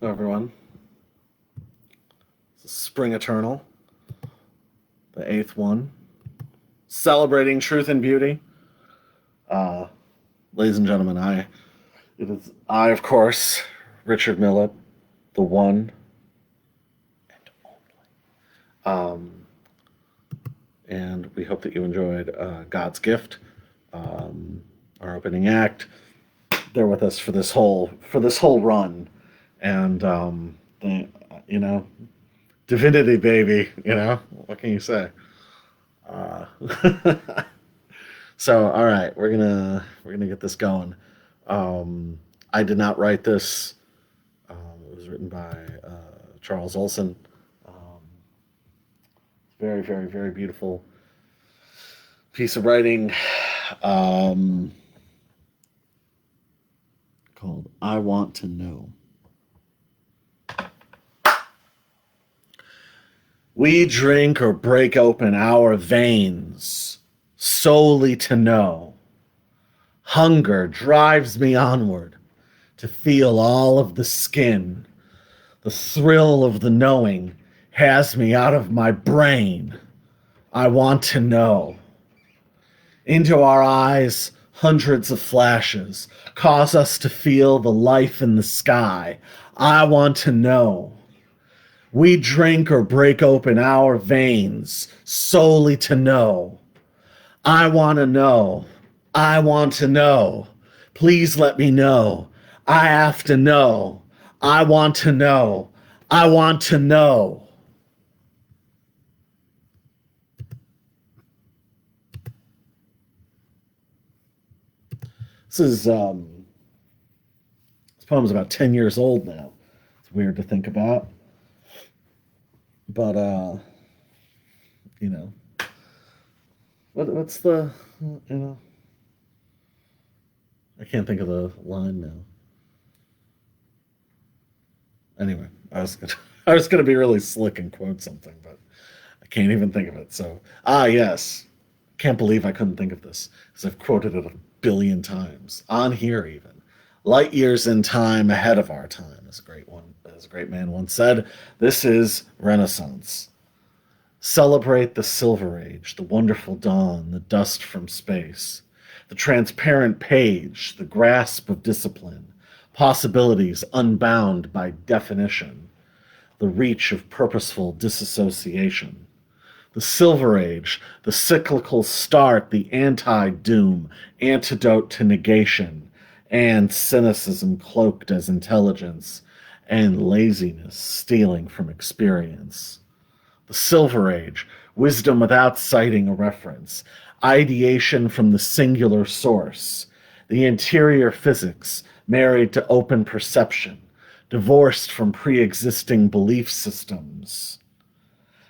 Hello, everyone. This is Spring Eternal, the eighth one, celebrating truth and beauty. Uh, Ladies and gentlemen, it is I, of course, Richard Millett, the one and only. And we hope that you enjoyed God's Gift, our opening act. They're with us for this whole run, and you know, divinity, baby. You know, what can you say? Uh, so, all right, we're gonna get this going. I did not write this. It was written by Charles Olson. Very, very, very beautiful piece of writing called "I Want to Know." We drink or break open our veins solely to know. Hunger drives me onward to feel all of the skin. The thrill of the knowing has me out of my brain. I want to know. Into our eyes, hundreds of flashes cause us to feel the life in the sky. I want to know. We drink or break open our veins solely to know. I want to know. I want to know. Please let me know. I have to know. I want to know. I want to know. This poem's about 10 years old now. It's weird to think about. But you know, what's the, I can't think of the line now. Anyway, I was gonna be really slick and quote something, but I can't even think of it. So yes, can't believe I couldn't think of this because I've quoted it a billion times on here even. Light years in time ahead of our time, as a great man once said. This is Renaissance. Celebrate the Silver Age, the wonderful dawn, the dust from space, the transparent page, the grasp of discipline, possibilities unbound by definition, the reach of purposeful disassociation. The Silver Age, the cyclical start, the anti-doom, antidote to negation, and cynicism cloaked as intelligence, and laziness stealing from experience. The Silver Age, wisdom without citing a reference, ideation from the singular source, the interior physics married to open perception, divorced from pre-existing belief systems.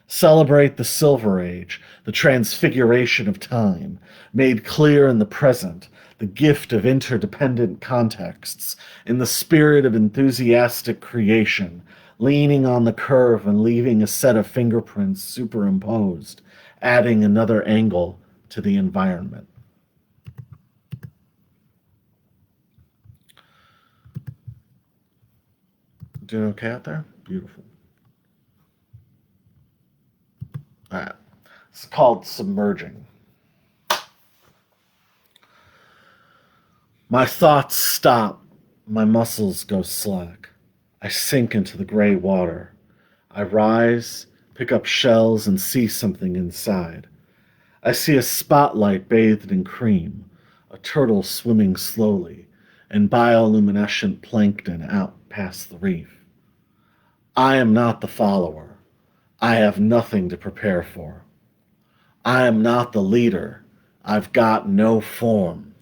Celebrate the Silver Age, the transfiguration of time, made clear in the present, the gift of interdependent contexts, in the spirit of enthusiastic creation, leaning on the curve and leaving a set of fingerprints superimposed, adding another angle to the environment. Doing okay out there? Beautiful. All right. It's called Submerging. My thoughts stop. My muscles go slack. I sink into the gray water. I rise, pick up shells, and see something inside. I see a spotlight bathed in cream, a turtle swimming slowly, and bioluminescent plankton out past the reef. I am not the follower. I have nothing to prepare for. I am not the leader. I've got no form.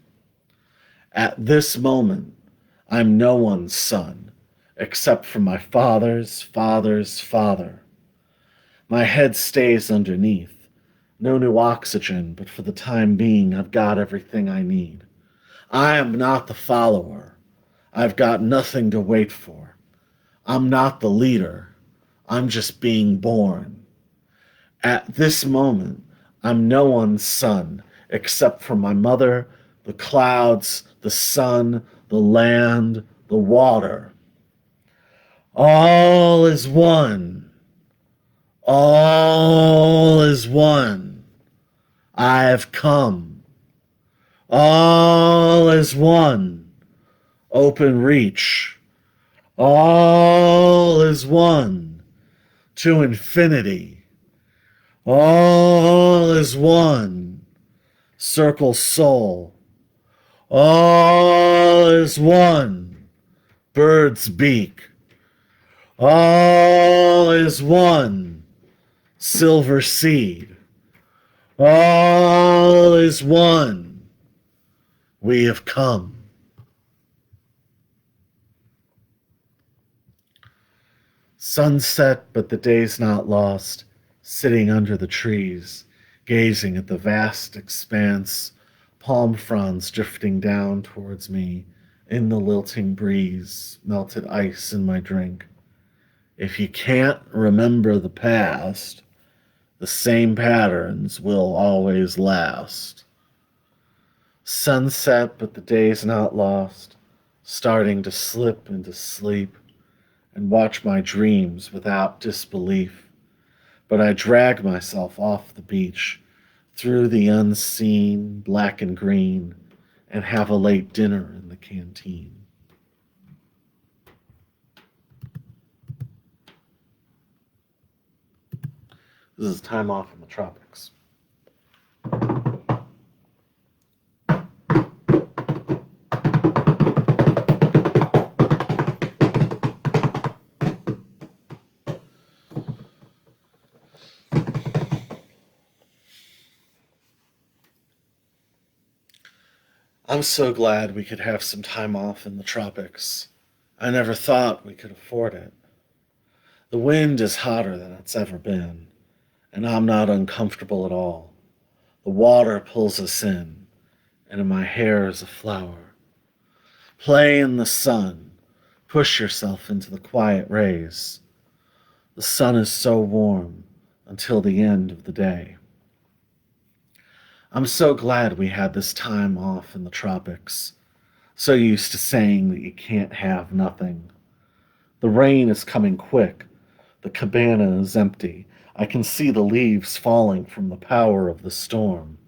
At this moment, I'm no one's son, except for my father's father's father. My head stays underneath. No new oxygen, but for the time being, I've got everything I need. I am not the follower. I've got nothing to wait for. I'm not the leader. I'm just being born. At this moment, I'm no one's son, except for my mother, the clouds, the sun, the land, the water. All is one. All is one. I have come. All is one. Open reach. All is one. To infinity. All is one. Circle soul. All is one. Bird's beak. All is one. Silver seed. All is one. We have come. Sunset, but the day's not lost, sitting under the trees, gazing at the vast expanse, palm fronds drifting down towards me in the lilting breeze, melted ice in my drink. If you can't remember the past, the same patterns will always last. Sunset, but the day's not lost, starting to slip into sleep and watch my dreams without disbelief. But I drag myself off the beach, through the unseen black and green, and have a late dinner in the canteen. This is Time Off in the Tropics. I'm so glad we could have some time off in the tropics. I never thought we could afford it. The wind is hotter than it's ever been, and I'm not uncomfortable at all. The water pulls us in, and in my hair is a flower. Play in the sun. Push yourself into the quiet rays. The sun is so warm until the end of the day. I'm so glad we had this time off in the tropics. So used to saying that you can't have nothing. The rain is coming quick. The cabana is empty. I can see the leaves falling from the power of the storm.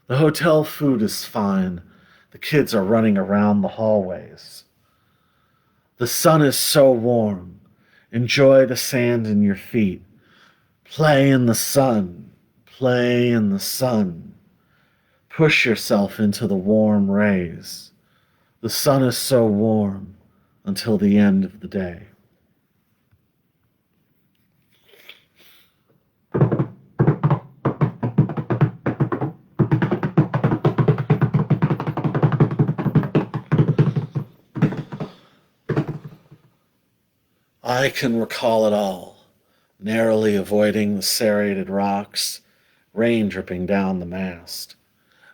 The hotel food is fine. The kids are running around the hallways. The sun is so warm. Enjoy the sand in your feet. Play in the sun. Play in the sun. Push yourself into the warm rays. The sun is so warm until the end of the day. I can recall it all, narrowly avoiding the serrated rocks, rain dripping down the mast.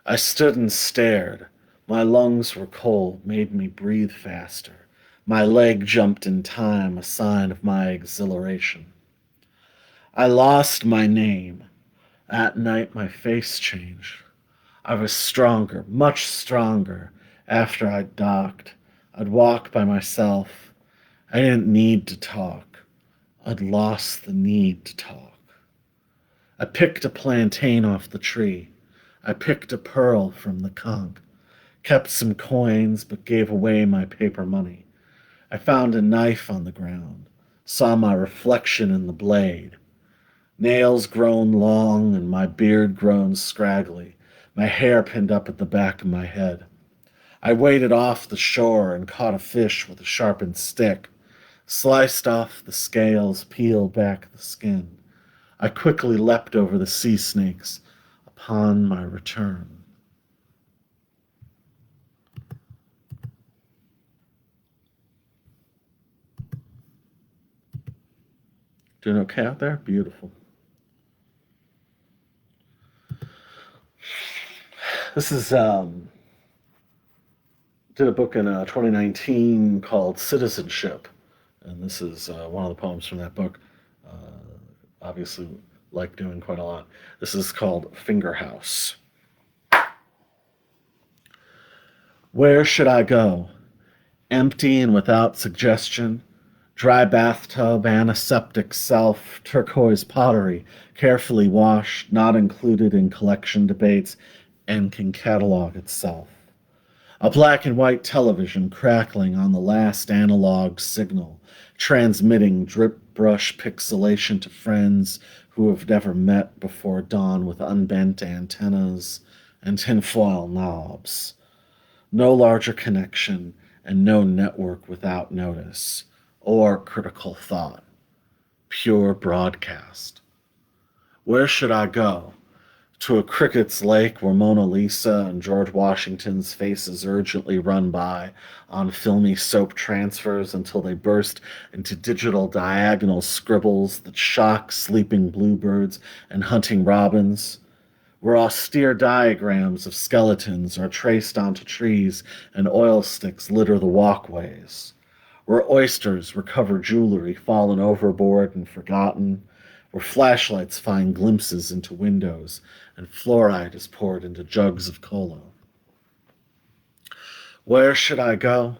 I stood and stared. My lungs were cold, made me breathe faster. My leg jumped in time, a sign of my exhilaration. I lost my name. At night my face changed. I was stronger, much stronger, after I'd docked. I'd walk by myself. I didn't need to talk. I'd lost the need to talk. I picked a plantain off the tree. I picked a pearl from the conch, kept some coins, but gave away my paper money. I found a knife on the ground, saw my reflection in the blade. Nails grown long and my beard grown scraggly, my hair pinned up at the back of my head. I waded off the shore and caught a fish with a sharpened stick, sliced off the scales, peeled back the skin. I quickly leapt over the sea snakes upon my return. Doing okay out there? Beautiful. This is did a book in 2019 called Citizenship, and this is one of the poems from that book. Obviously, like doing quite a lot. This is called Fingerhouse. Where should I go? Empty and without suggestion, Dry bathtub, antiseptic self, turquoise pottery, carefully washed, not included in collection debates, and can catalog itself. A black and white television crackling on the last analog signal, transmitting drip brush pixelation to friends who have never met before dawn with unbent antennas and tinfoil knobs. No larger connection and no network without notice or critical thought. Pure broadcast. Where should I go? To a cricket's lake where Mona Lisa and George Washington's faces urgently run by on filmy soap transfers until they burst into digital diagonal scribbles that shock sleeping bluebirds and hunting robins, where austere diagrams of skeletons are traced onto trees and oil sticks litter the walkways, where oysters recover jewelry fallen overboard and forgotten, where flashlights find glimpses into windows and fluoride is poured into jugs of cola. Where should I go?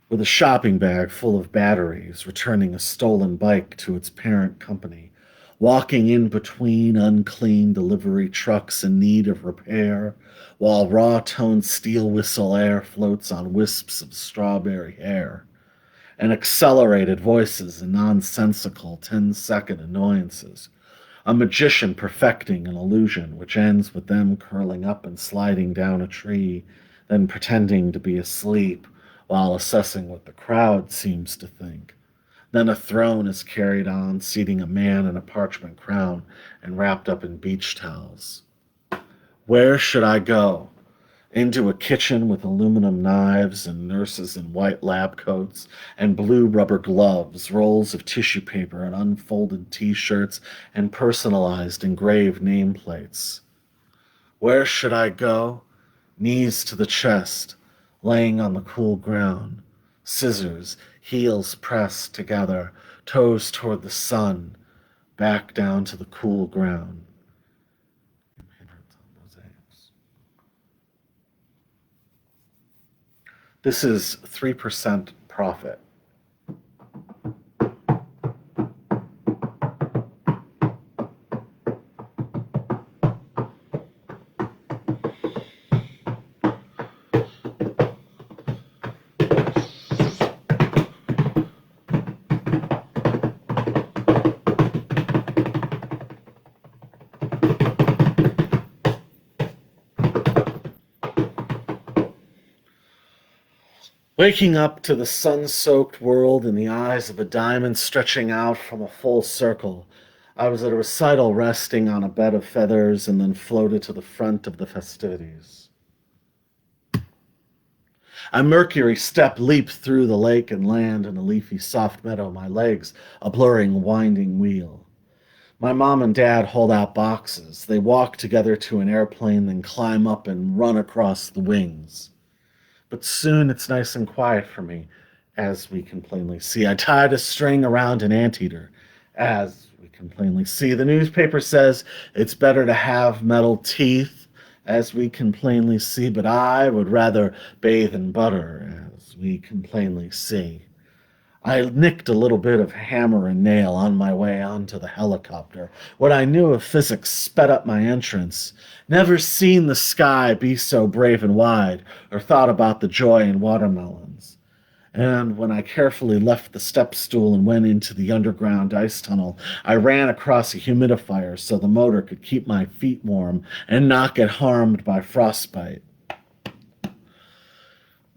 With a shopping bag full of batteries, returning a stolen bike to its parent company, walking in between unclean delivery trucks in need of repair, while raw-toned steel whistle air floats on wisps of strawberry hair, and accelerated voices and nonsensical 10-second annoyances, a magician perfecting an illusion which ends with them curling up and sliding down a tree, then pretending to be asleep while assessing what the crowd seems to think. Then a throne is carried on, seating a man in a parchment crown and wrapped up in beach towels. Where should I go? Into a kitchen with aluminum knives and nurses in white lab coats and blue rubber gloves, rolls of tissue paper and unfolded t-shirts and personalized engraved nameplates. Where should I go? Knees to the chest, laying on the cool ground, scissors, heels pressed together, toes toward the sun, back down to the cool ground. This is 3% profit. Waking up to the sun-soaked world in the eyes of a diamond stretching out from a full circle, I was at a recital resting on a bed of feathers and then floated to the front of the festivities. A Mercury step leaped through the lake and land in a leafy soft meadow, my legs a blurring winding wheel. My mom and dad hold out boxes. They walk together to an airplane, then climb up and run across the wings. But soon it's nice and quiet for me, as we can plainly see. I tied a string around an anteater, as we can plainly see. The newspaper says it's better to have metal teeth, as we can plainly see, but I would rather bathe in butter, as we can plainly see. I nicked a little bit of hammer and nail on my way onto the helicopter. What I knew of physics sped up my entrance. Never seen the sky be so brave and wide, or thought about the joy in watermelons. And when I carefully left the step stool and went into the underground ice tunnel, I ran across a humidifier so the motor could keep my feet warm and not get harmed by frostbite.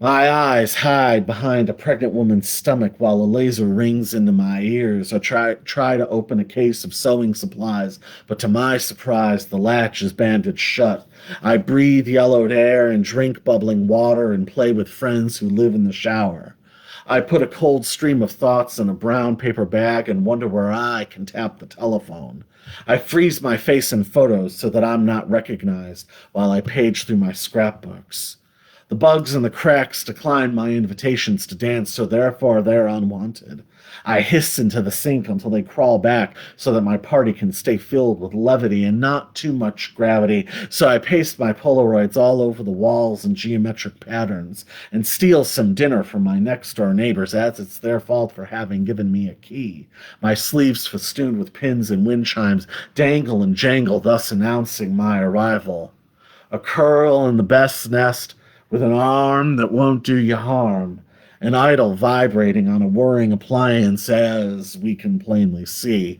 My eyes hide behind a pregnant woman's stomach while a laser rings into my ears. I try to open a case of sewing supplies, but to my surprise, the latch is banded shut. I breathe yellowed air and drink bubbling water and play with friends who live in the shower. I put a cold stream of thoughts in a brown paper bag and wonder where I can tap the telephone. I freeze my face in photos so that I'm not recognized while I page through my scrapbooks. The bugs in the cracks decline my invitations to dance, so therefore they're unwanted. I hiss into the sink until they crawl back so that my party can stay filled with levity and not too much gravity. So I paste my Polaroids all over the walls in geometric patterns and steal some dinner from my next door neighbors, as it's their fault for having given me a key. My sleeves festooned with pins and wind chimes dangle and jangle, thus announcing my arrival. A curl in the best nest with an arm that won't do you harm, an idol vibrating on a whirring appliance, as we can plainly see.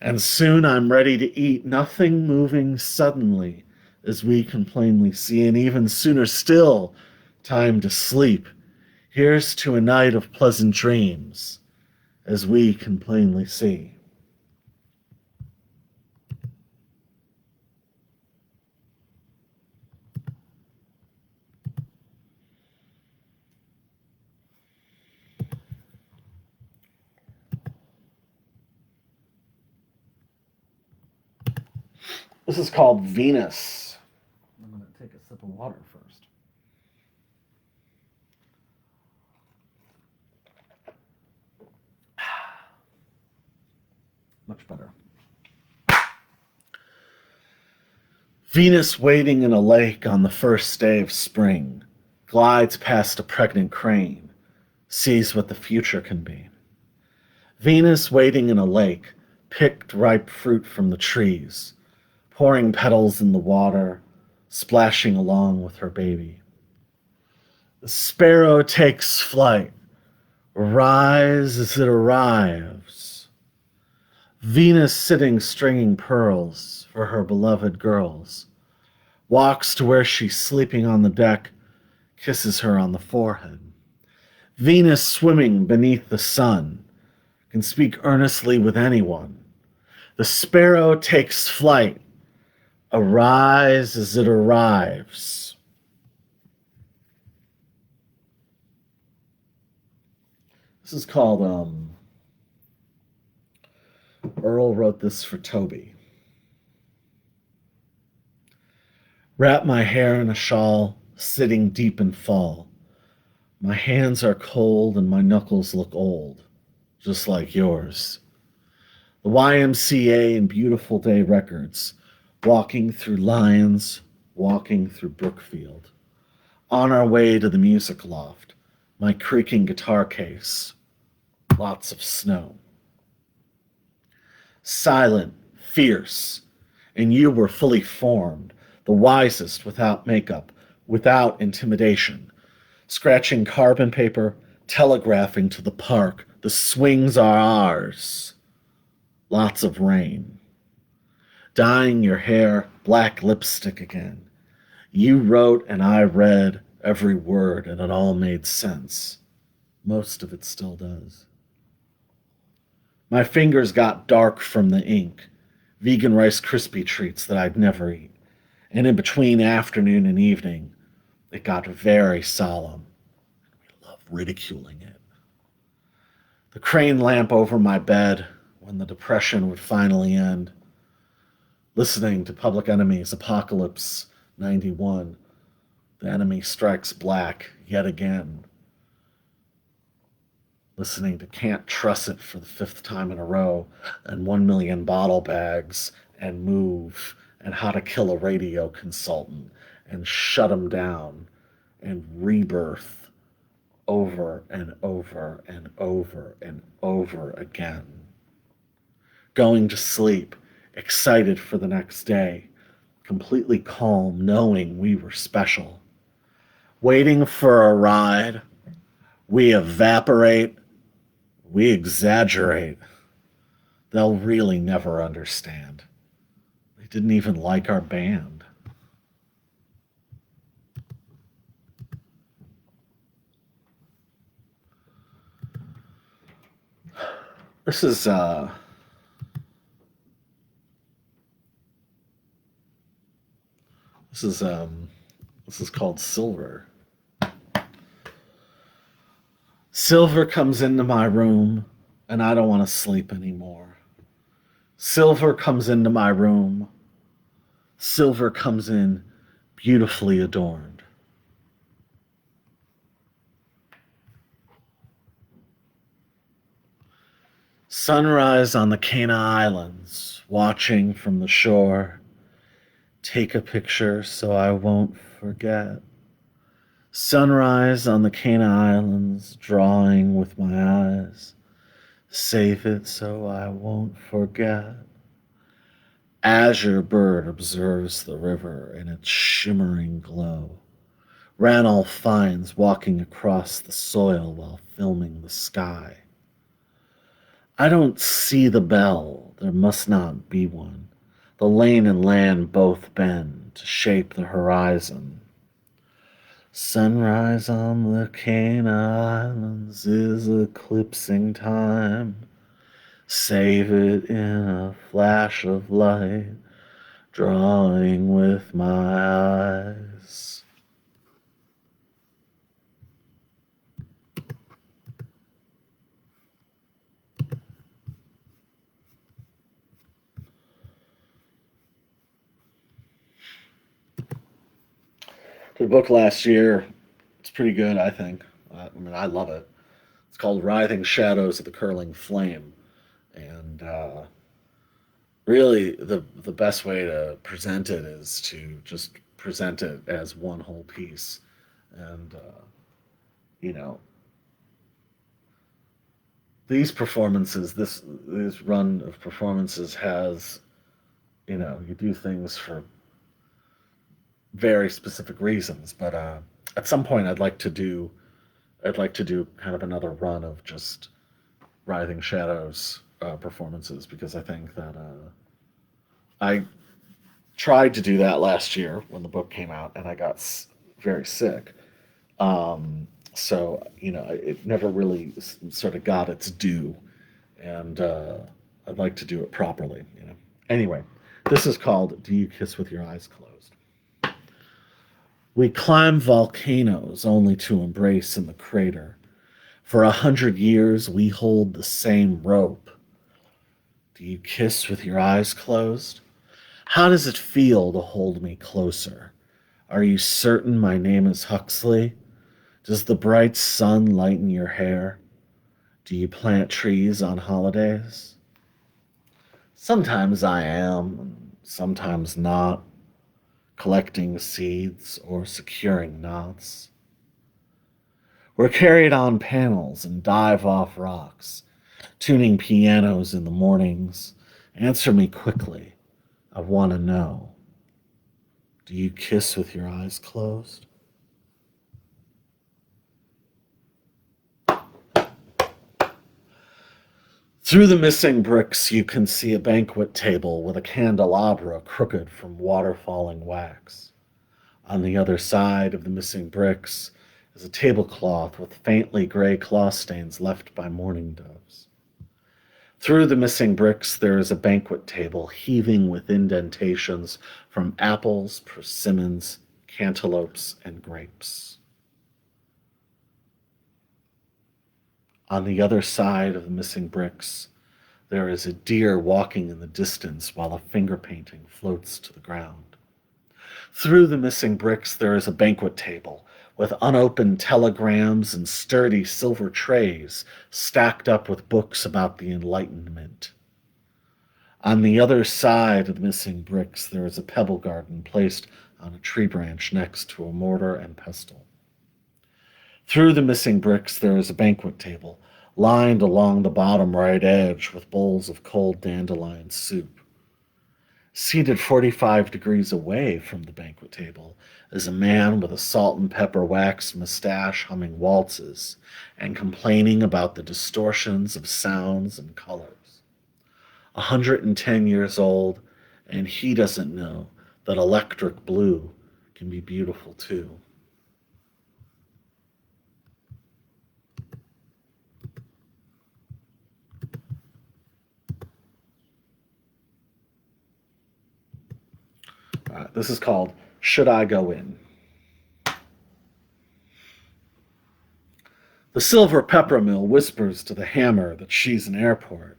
And soon I'm ready to eat, nothing moving suddenly, as we can plainly see. And even sooner still, time to sleep. Here's to a night of pleasant dreams, as we can plainly see. This is called Venus. I'm going to take a sip of water first. Much better. Venus wading in a lake on the first day of spring, glides past a pregnant crane, sees what the future can be. Venus wading in a lake, picked ripe fruit from the trees, pouring petals in the water, splashing along with her baby. The sparrow takes flight, rise as it arrives. Venus sitting stringing pearls for her beloved girls, walks to where she's sleeping on the deck, kisses her on the forehead. Venus swimming beneath the sun, can speak earnestly with anyone. The sparrow takes flight, arise as it arrives. This is called, Earl wrote this for Tobi. Wrap my hair in a shawl, sitting deep in fall. My hands are cold and my knuckles look old, just like yours. The YMCA and Beautiful Day Records, walking through Lyons, walking through Brookfield. On our way to the music loft, my creaking guitar case, lots of snow. Silent, fierce, and you were fully formed, the wisest without makeup, without intimidation. Scratching carbon paper, telegraphing to the park, the swings are ours. Lots of rain. Dyeing your hair black lipstick again. You wrote and I read every word, and it all made sense. Most of it still does. My fingers got dark from the ink, vegan Rice Krispie treats that I'd never eat. And in between afternoon and evening, it got very solemn. We love ridiculing it. The crane lamp over my bed when the depression would finally end. Listening to Public Enemy's Apocalypse 91. The enemy strikes black yet again. Listening to Can't Trust It for the 5th time in a row, and 1 Million Bottle Bags, and Move, and How to Kill a Radio Consultant, and Shut 'Em Down, and Rebirth, over and over and over and over again. Going to sleep, excited for the next day, completely calm, knowing we were special. Waiting for a ride, we evaporate, we exaggerate. They'll really never understand. They didn't even like our band. This is called Silber. Silver comes into my room, and I don't want to sleep anymore. Silver comes into my room. Silver comes in beautifully adorned. Sunrise on the Caina Islands, watching from the shore. Take a picture so I won't forget. Sunrise on the Caina Islands, drawing with my eyes. Save it so I won't forget. Azure bird observes the river in its shimmering glow. Ranulph finds walking across the soil while filming the sky. I don't see the bell, there must not be one. The lane and land both bend to shape the horizon. Sunrise on the Caina Islands is eclipsing time. Save it in a flash of light, drawing with my eyes. The book last year, it's pretty good, I think. I mean, I love it. It's called Writhing Shadows of the Curling Flame. And really, the best way to present it is to just present it as one whole piece. And, you know, these performances, this run of performances has, you do things for very specific reasons. But at some point, I'd like to do kind of another run of just Writhing Shadows performances because I think that I tried to do that last year when the book came out and I got very sick. So it never really sort of got its due, and I'd like to do it properly. Anyway, this is called "Do You Kiss with Your Eyes Closed?" We climb volcanoes only to embrace in the crater. For 100 years we hold the same rope. Do you kiss with your eyes closed? How does it feel to hold me closer? Are you certain my name is Huxley? Does the bright sun lighten your hair? Do you plant trees on holidays? Sometimes I am, and sometimes not, collecting seeds or securing knots. We're carried on panels and dive off rocks, tuning pianos in the mornings. Answer me quickly. I want to know. Do you kiss with your eyes closed? Through the missing bricks, you can see a banquet table with a candelabra crooked from water-falling wax. On the other side of the missing bricks is a tablecloth with faintly gray claw stains left by mourning doves. Through the missing bricks, there is a banquet table heaving with indentations from apples, persimmons, cantaloupes, and grapes. On the other side of the missing bricks, there is a deer walking in the distance while a finger painting floats to the ground. Through the missing bricks, there is a banquet table with unopened telegrams and sturdy silver trays stacked up with books about the Enlightenment. On the other side of the missing bricks, there is a pebble garden placed on a tree branch next to a mortar and pestle. Through the missing bricks, there is a banquet table, lined along the bottom right edge with bowls of cold dandelion soup. Seated 45 degrees away from the banquet table is a man with a salt and pepper waxed mustache humming waltzes and complaining about the distortions of sounds and colors. 110 years old, and he doesn't know that electric blue can be beautiful too. This is called Should I Go In? The silver pepper mill whispers to the hammer that she's an airport.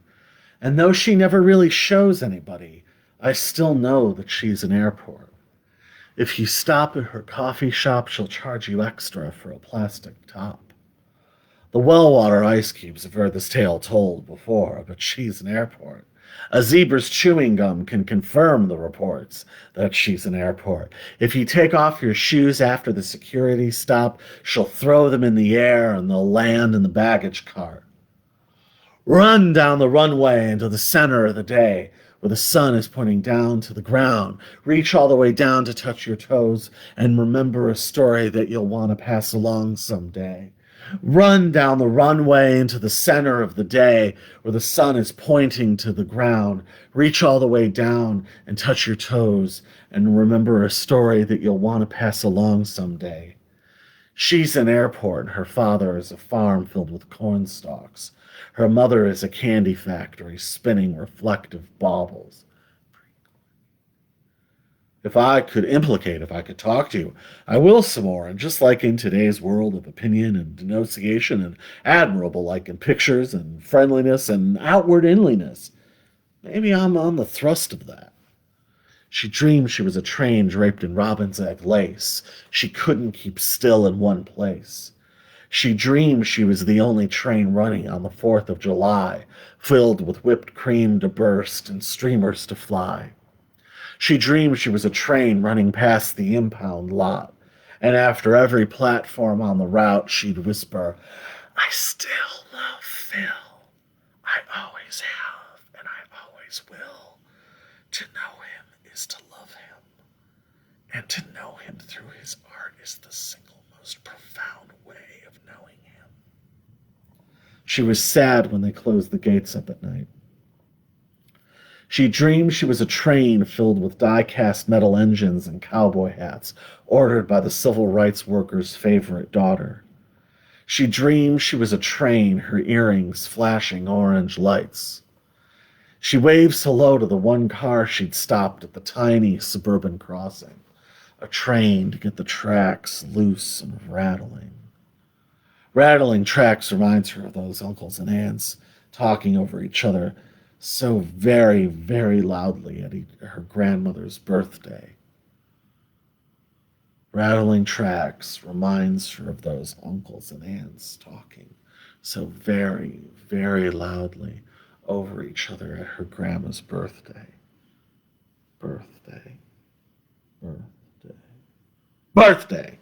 And though she never really shows anybody, I still know that she's an airport. If you stop at her coffee shop, she'll charge you extra for a plastic top. The well-water ice cubes have heard this tale told before, but she's an airport. A zebra's chewing gum can confirm the reports that she's an airport. If you take off your shoes after the security stop, she'll throw them in the air and they'll land in the baggage cart. Run down the runway into the center of the day, where the sun is pointing down to the ground. Reach all the way down to touch your toes and remember a story that you'll want to pass along someday. Run down the runway into the center of the day, where the sun is pointing to the ground. Reach all the way down and touch your toes and remember a story that you'll want to pass along someday. She's an airport. Her father is a farm filled with corn stalks. Her mother is a candy factory spinning reflective baubles. If I could talk to you, I will some more. And just like in today's world of opinion and denunciation and admirable like in pictures and friendliness and outward inliness, maybe I'm on the thrust of that. She dreamed she was a train draped in robin's egg lace. She couldn't keep still in one place. She dreamed she was the only train running on the 4th of July, filled with whipped cream to burst and streamers to fly. She dreamed she was a train running past the impound lot, and after every platform on the route, she'd whisper, "I still love Phil. I always have, and I always will. To know him is to love him, and to know him through his art is the single most profound way of knowing him." She was sad when they closed the gates up at night. She dreamed she was a train filled with die-cast metal engines and cowboy hats, ordered by the civil rights worker's favorite daughter. She dreamed she was a train, her earrings flashing orange lights. She waves hello to the one car she'd stopped at the tiny suburban crossing, a train to get the tracks loose and rattling. Rattling tracks reminds her of those uncles and aunts talking over each other so very, very loudly at her grandmother's birthday. Rattling tracks reminds her of those uncles and aunts talking so very, very loudly over each other at her grandma's birthday. Birthday. Birthday. Birthday!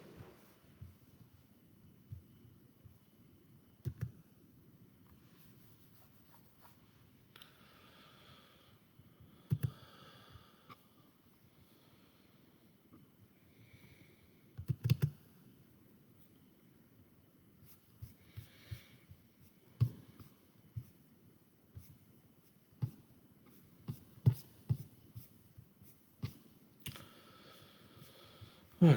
Okay,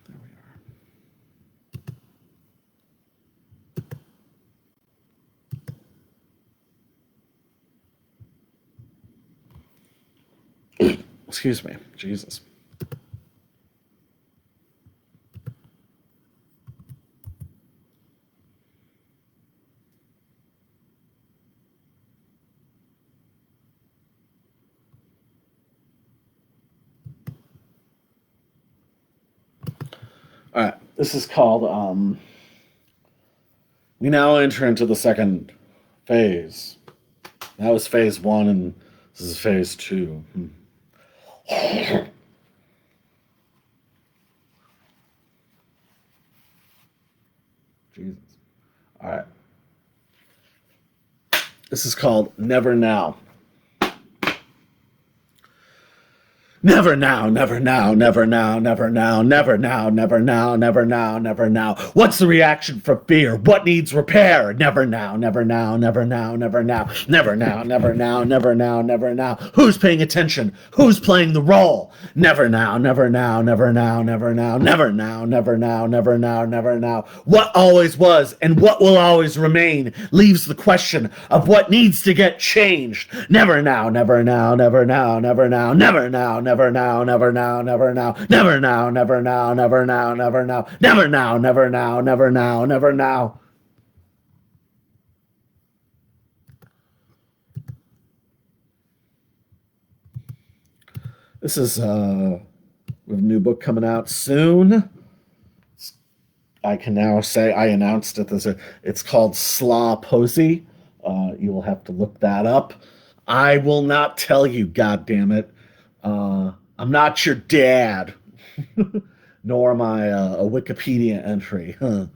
there we are. Excuse me, Jesus. All right, this is called, we now enter into the second phase. That was phase one, and this is phase two. Jesus. All right. This is called Never Now. Never now, never now, never now, never now, never now, never now, never now, never now. What's the reaction for fear? What needs repair? Never now, never now, never now, never now, never now, never now, never now, never now. Who's paying attention? Who's playing the role? Never now, never now, never now, never now, never now, never now, never now, never now. What always was and what will always remain leaves the question of what needs to get changed. Never now, never now, never now, never now, never now, never now, never now, never now, never now, never now, never now, never now, never now, never now, never now, never now. This is we have a new book coming out soon. It's I can now say I announced it. It's called Slaw Posey. You will have to look that up. I will not tell you, God damn it. I'm not your dad, nor am I a Wikipedia entry. Huh.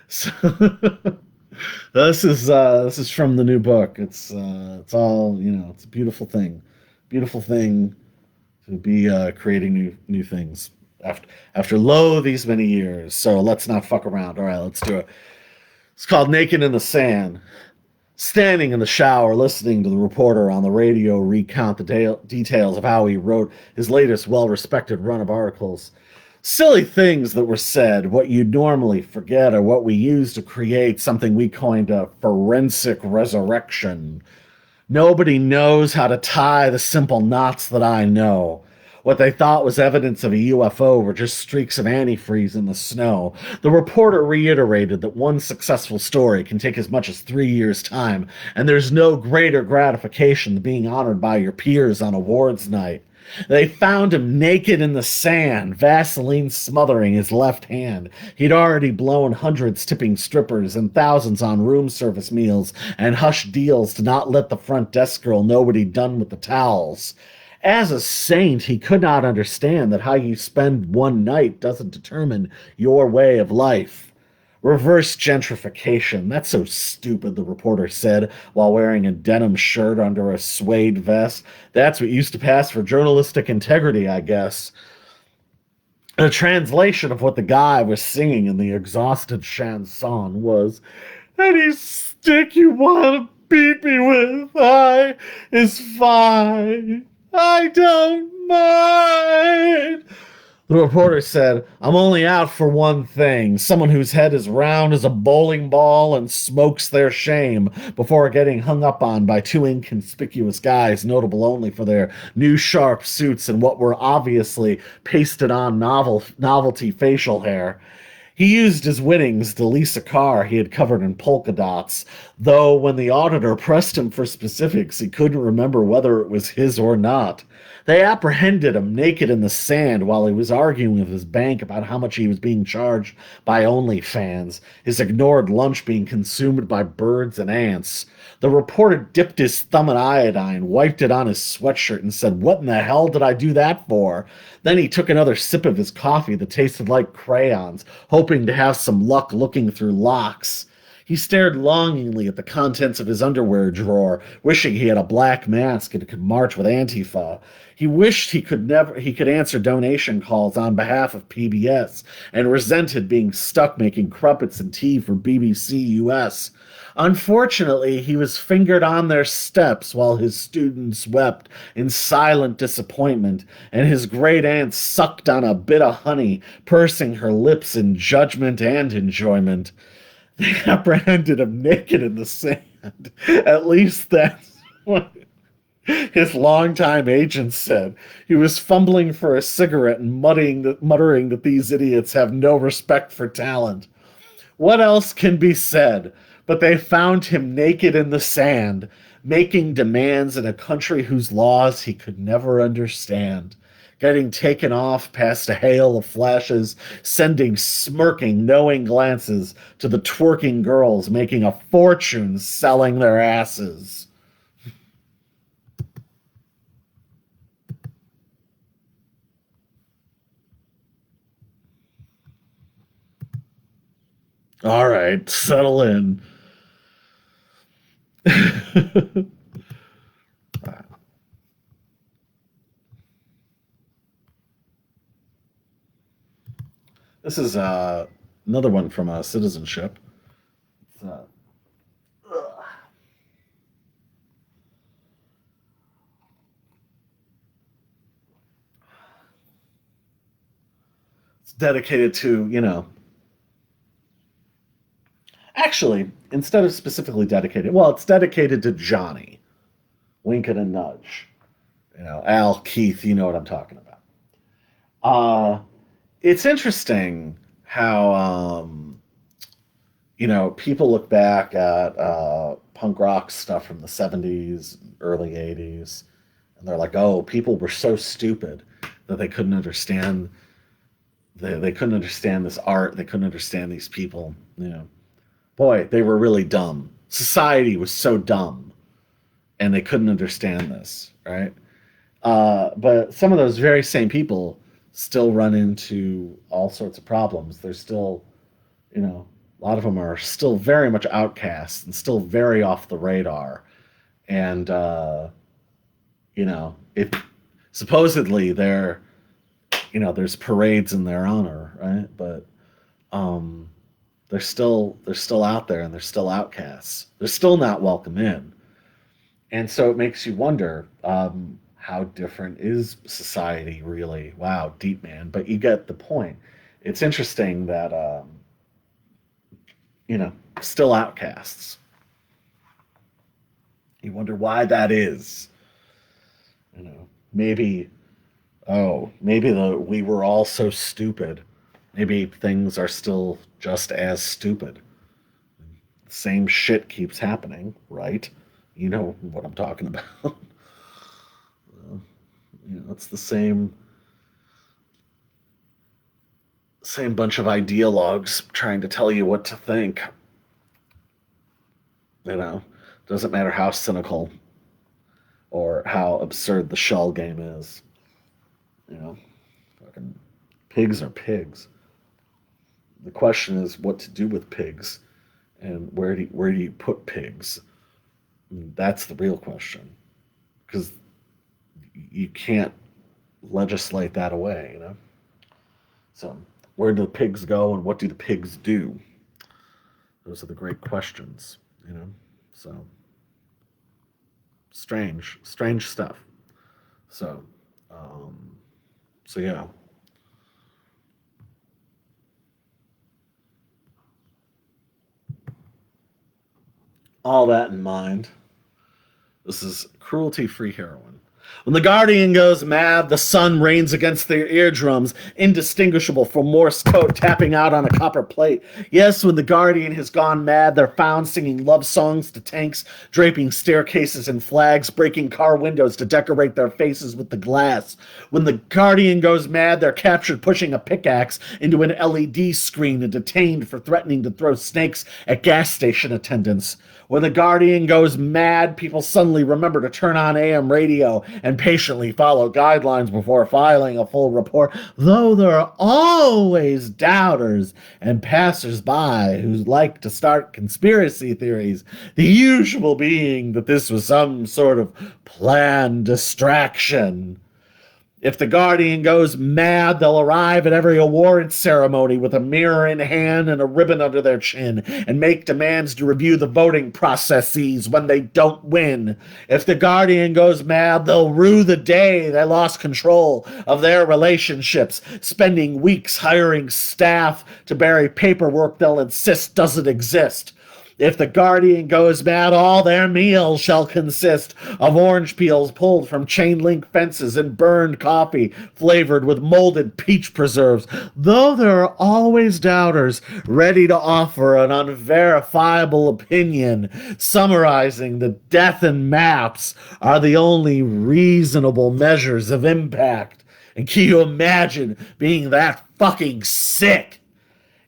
So this is from the new book. It's all It's a beautiful thing to be creating new things after these many years. So let's not fuck around. All right, let's do it. It's called Naked in the Sand. Standing in the shower, listening to the reporter on the radio recount the details of how he wrote his latest well-respected run of articles. Silly things that were said, what you normally forget, or what we use to create something we coined a forensic resurrection. Nobody knows how to tie the simple knots that I know. What they thought was evidence of a UFO were just streaks of antifreeze in the snow. The reporter reiterated that one successful story can take as much as 3 years' time, and there's no greater gratification than being honored by your peers on awards night. They found him naked in the sand, Vaseline smothering his left hand. He'd already blown hundreds tipping strippers and thousands on room service meals and hushed deals to not let the front desk girl know what he'd done with the towels. As a saint, he could not understand that how you spend one night doesn't determine your way of life. Reverse gentrification. That's so stupid, the reporter said, while wearing a denim shirt under a suede vest. That's what used to pass for journalistic integrity, I guess. A translation of what the guy was singing in the exhausted chanson was, "Any stick you want to beat me with, is fine. I don't mind." The reporter said, "I'm only out for one thing, someone whose head is round as a bowling ball and smokes their shame before getting hung up on by two inconspicuous guys notable only for their new sharp suits and what were obviously pasted on novelty facial hair." He used his winnings to lease a car he had covered in polka dots, though when the auditor pressed him for specifics, he couldn't remember whether it was his or not. They apprehended him naked in the sand while he was arguing with his bank about how much he was being charged by OnlyFans, his ignored lunch being consumed by birds and ants. The reporter dipped his thumb in iodine, wiped it on his sweatshirt, and said, "What in the hell did I do that for?" Then he took another sip of his coffee that tasted like crayons, hoping to have some luck looking through locks. He stared longingly at the contents of his underwear drawer, wishing he had a black mask and could march with Antifa. He wished he could answer donation calls on behalf of PBS, and resented being stuck making crumpets and tea for BBC US. Unfortunately, he was fingered on their steps while his students wept in silent disappointment, and his great aunt sucked on a bit of honey, pursing her lips in judgment and enjoyment. They apprehended him naked in the sand. At least that's what his longtime agent said. He was fumbling for a cigarette and muttering that these idiots have no respect for talent. What else can be said? But they found him naked in the sand, making demands in a country whose laws he could never understand, getting taken off past a hail of flashes, sending smirking, knowing glances to the twerking girls making a fortune selling their asses. All right, settle in. This is another one from Citizenship. It's, it's dedicated to, actually, instead of specifically dedicated, well, it's dedicated to Johnny. Wink and a nudge. Al, Keith, you know what I'm talking about. It's interesting how, people look back at punk rock stuff from the 70s, early 80s, and they're like, oh, people were so stupid that they couldn't understand They couldn't understand this art. They couldn't understand these people. Boy, they were really dumb. Society was so dumb, and they couldn't understand this, right? But some of those very same people still run into all sorts of problems. They're still, a lot of them are still very much outcasts and still very off the radar. And, it supposedly there's parades in their honor, right? But they're still out there and they're still outcasts. They're still not welcome in. And so it makes you wonder, how different is society really? Wow, deep, man. But you get the point. It's interesting that, still outcasts. You wonder why that is. Maybe, we were all so stupid. Maybe things are still just as stupid. Same shit keeps happening, right? You know what I'm talking about. It's the same bunch of ideologues trying to tell you what to think. Doesn't matter how cynical or how absurd the shell game is. Fucking pigs are pigs. The question is what to do with pigs, and where do you put pigs? That's the real question, because you can't legislate that away. So where do the pigs go, and what do the pigs do? Those are the great questions. So strange stuff. So yeah. All that in mind, this is cruelty-free heroin. When the Guardian goes mad, the sun rains against their eardrums, indistinguishable from Morse code tapping out on a copper plate. Yes, when the Guardian has gone mad, they're found singing love songs to tanks, draping staircases and flags, breaking car windows to decorate their faces with the glass. When the Guardian goes mad, they're captured pushing a pickaxe into an LED screen and detained for threatening to throw snakes at gas station attendants. When the Guardian goes mad, people suddenly remember to turn on AM radio and patiently follow guidelines before filing a full report, though there are always doubters and passers-by who like to start conspiracy theories, the usual being that this was some sort of planned distraction. If the Guardian goes mad, they'll arrive at every award ceremony with a mirror in hand and a ribbon under their chin and make demands to review the voting processes when they don't win. If the Guardian goes mad, they'll rue the day they lost control of their relationships, spending weeks hiring staff to bury paperwork they'll insist doesn't exist. If the Guardian goes mad, all their meals shall consist of orange peels pulled from chain link fences and burned coffee flavored with molded peach preserves, though there are always doubters ready to offer an unverifiable opinion, summarizing that death and maps are the only reasonable measures of impact. And can you imagine being that fucking sick?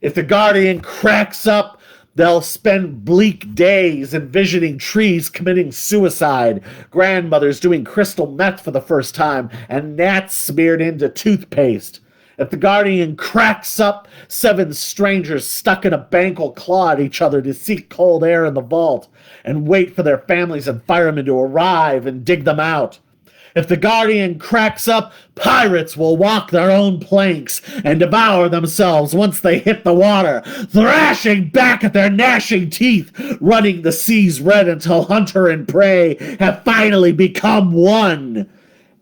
If the Guardian cracks up, they'll spend bleak days envisioning trees committing suicide, grandmothers doing crystal meth for the first time, and gnats smeared into toothpaste. If the Guardian cracks up, 7 strangers stuck in a bank will claw at each other to seek cold air in the vault and wait for their families and firemen to arrive and dig them out. If the Guardian cracks up, pirates will walk their own planks and devour themselves once they hit the water, thrashing back at their gnashing teeth, running the seas red until hunter and prey have finally become one.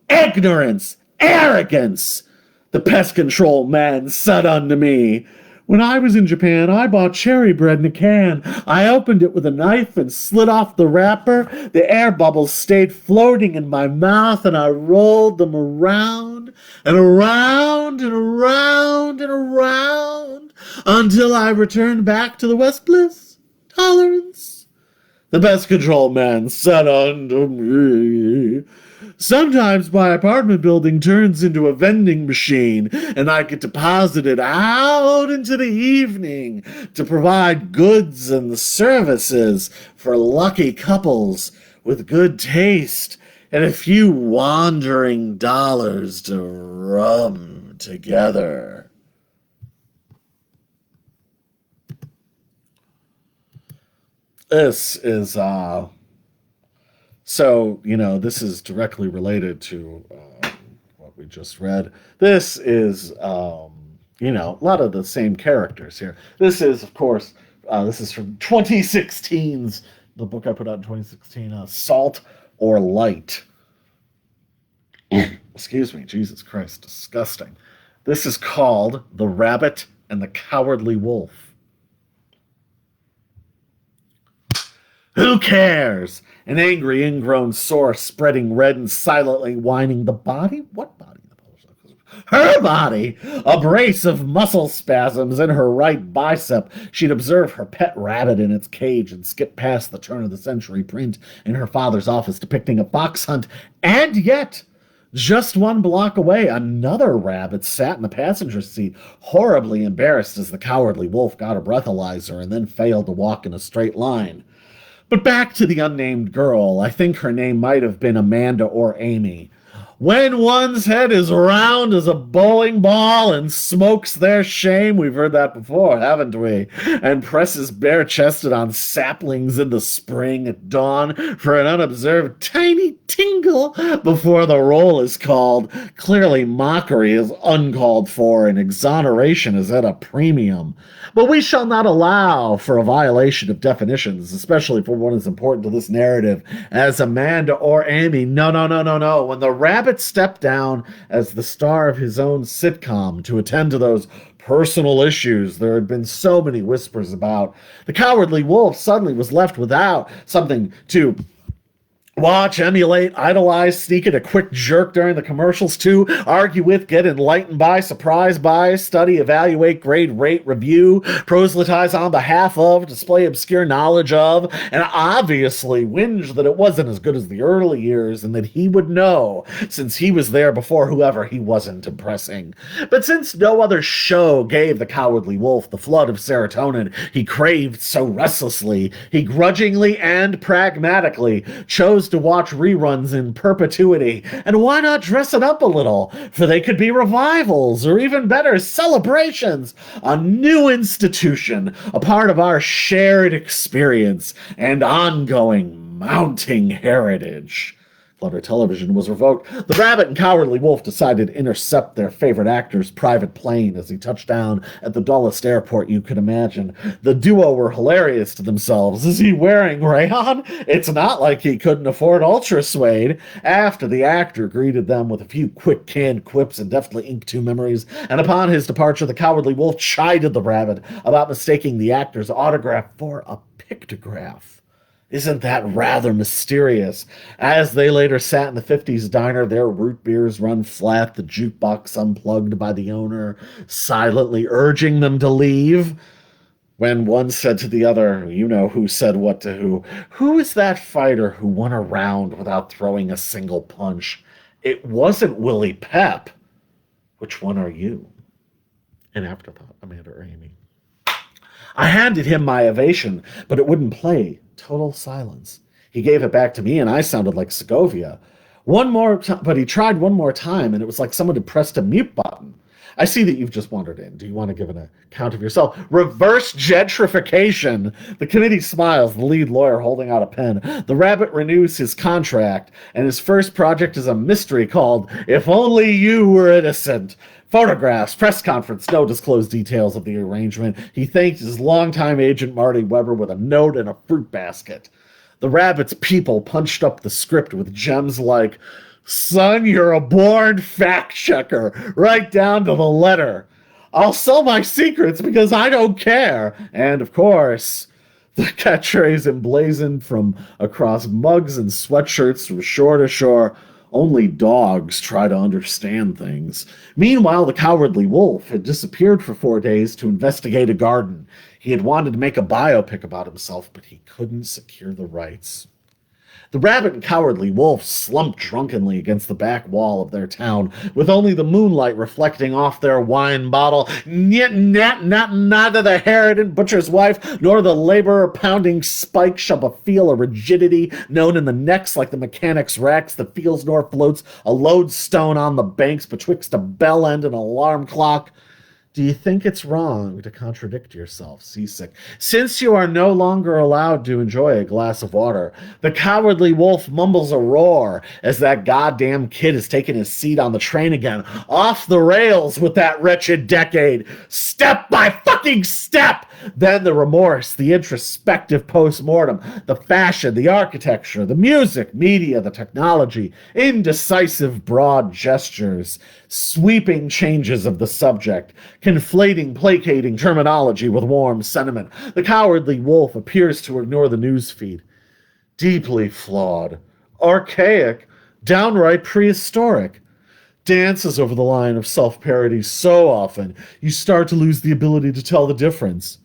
Ignorance, arrogance, the pest control man said unto me. When I was in Japan, I bought cherry bread in a can. I opened it with a knife and slid off the wrapper. The air bubbles stayed floating in my mouth, and I rolled them around and around and around and around until I returned back to the West Bliss, tolerance, The pest control man said unto me, sometimes my apartment building turns into a vending machine, and I get deposited out into the evening to provide goods and services for lucky couples with good taste and a few wandering dollars to rub together. This is, this is directly related to what we just read. This is, a lot of the same characters here. This is, of course, this is from 2016's, the book I put out in 2016, Salt or Light. Excuse me, Jesus Christ, disgusting. This is called The Rabbit and the Cowardly Wolf. Who cares? An angry, ingrown sore, spreading red and silently whining. The body? What body? Her body! A brace of muscle spasms in her right bicep. She'd observe her pet rabbit in its cage and skip past the turn-of-the-century print in her father's office depicting a fox hunt. And yet, just one block away, another rabbit sat in the passenger seat, horribly embarrassed as the cowardly wolf got a breathalyzer and then failed to walk in a straight line. But back to the unnamed girl. I think her name might have been Amanda or Amy. When one's head is round as a bowling ball and smokes their shame, we've heard that before, haven't we? And presses bare-chested on saplings in the spring at dawn for an unobserved tiny tingle before the roll is called. Clearly mockery is uncalled for and exoneration is at a premium. But we shall not allow for a violation of definitions, especially for one as important to this narrative as Amanda or Amy. No. When the rabbit stepped down as the star of his own sitcom to attend to those personal issues there had been so many whispers about, the cowardly wolf suddenly was left without something to watch, emulate, idolize, sneak at a quick jerk during the commercials to, argue with, get enlightened by, surprise by, study, evaluate, grade, rate, review, proselytize on behalf of, display obscure knowledge of, and obviously whinge that it wasn't as good as the early years and that he would know since he was there before whoever he wasn't impressing. But since no other show gave the cowardly wolf the flood of serotonin he craved so restlessly, he grudgingly and pragmatically chose to watch reruns in perpetuity. And why not dress it up a little? For they could be revivals, or even better, celebrations. A new institution, a part of our shared experience and ongoing mounting heritage. Clutter Television was revoked. The rabbit and cowardly wolf decided to intercept their favorite actor's private plane as he touched down at the dullest airport you could imagine. The duo were hilarious to themselves. Is he wearing rayon? It's not like he couldn't afford Ultra Suede. After the actor greeted them with a few quick canned quips and deftly inked two memories, and upon his departure, the cowardly wolf chided the rabbit about mistaking the actor's autograph for a pictograph. Isn't that rather mysterious? As they later sat in the 50s diner, their root beers run flat, the jukebox unplugged by the owner, silently urging them to leave. When one said to the other, you know who said what to who is that fighter who won a round without throwing a single punch? It wasn't Willie Pep. Which one are you? An afterthought, Amanda or Amy. I handed him my ovation, but it wouldn't play. Total silence. He gave it back to me, and I sounded like Segovia. But he tried one more time, and it was like someone had pressed a mute button. I see that you've just wandered in. Do you want to give an account of yourself? Reverse gentrification. The committee smiles, the lead lawyer holding out a pen. The rabbit renews his contract, and his first project is a mystery called If Only You Were Innocent. Photographs, press conference, no disclosed details of the arrangement. He thanked his longtime agent Marty Weber with a note and a fruit basket. The rabbit's people punched up the script with gems like, son, you're a born fact checker, right down to the letter. I'll sell my secrets because I don't care. And of course, the catchphrase emblazoned from across mugs and sweatshirts from shore to shore, only dogs try to understand things. Meanwhile, the cowardly wolf had disappeared for 4 days to investigate a garden. He had wanted to make a biopic about himself, but he couldn't secure the rights. The rabbit and cowardly wolf slumped drunkenly against the back wall of their town, with only the moonlight reflecting off their wine bottle. Neither the Herodin butcher's wife nor the laborer pounding spike shall feel a rigidity known in the necks like the mechanic's racks that feels nor floats a lodestone on the banks betwixt a bell end and alarm clock. Do you think it's wrong to contradict yourself, seasick, since you are no longer allowed to enjoy a glass of water? The cowardly wolf mumbles a roar as that goddamn kid has taken his seat on the train again. Off the rails with that wretched decade. Step by fucking step! Then the remorse, the introspective post-mortem, the fashion, the architecture, the music, media, the technology, indecisive broad gestures, sweeping changes of the subject, conflating, placating terminology with warm sentiment. The cowardly wolf appears to ignore the newsfeed. Deeply flawed, archaic, downright prehistoric. Dances over the line of self-parody so often, you start to lose the ability to tell the difference.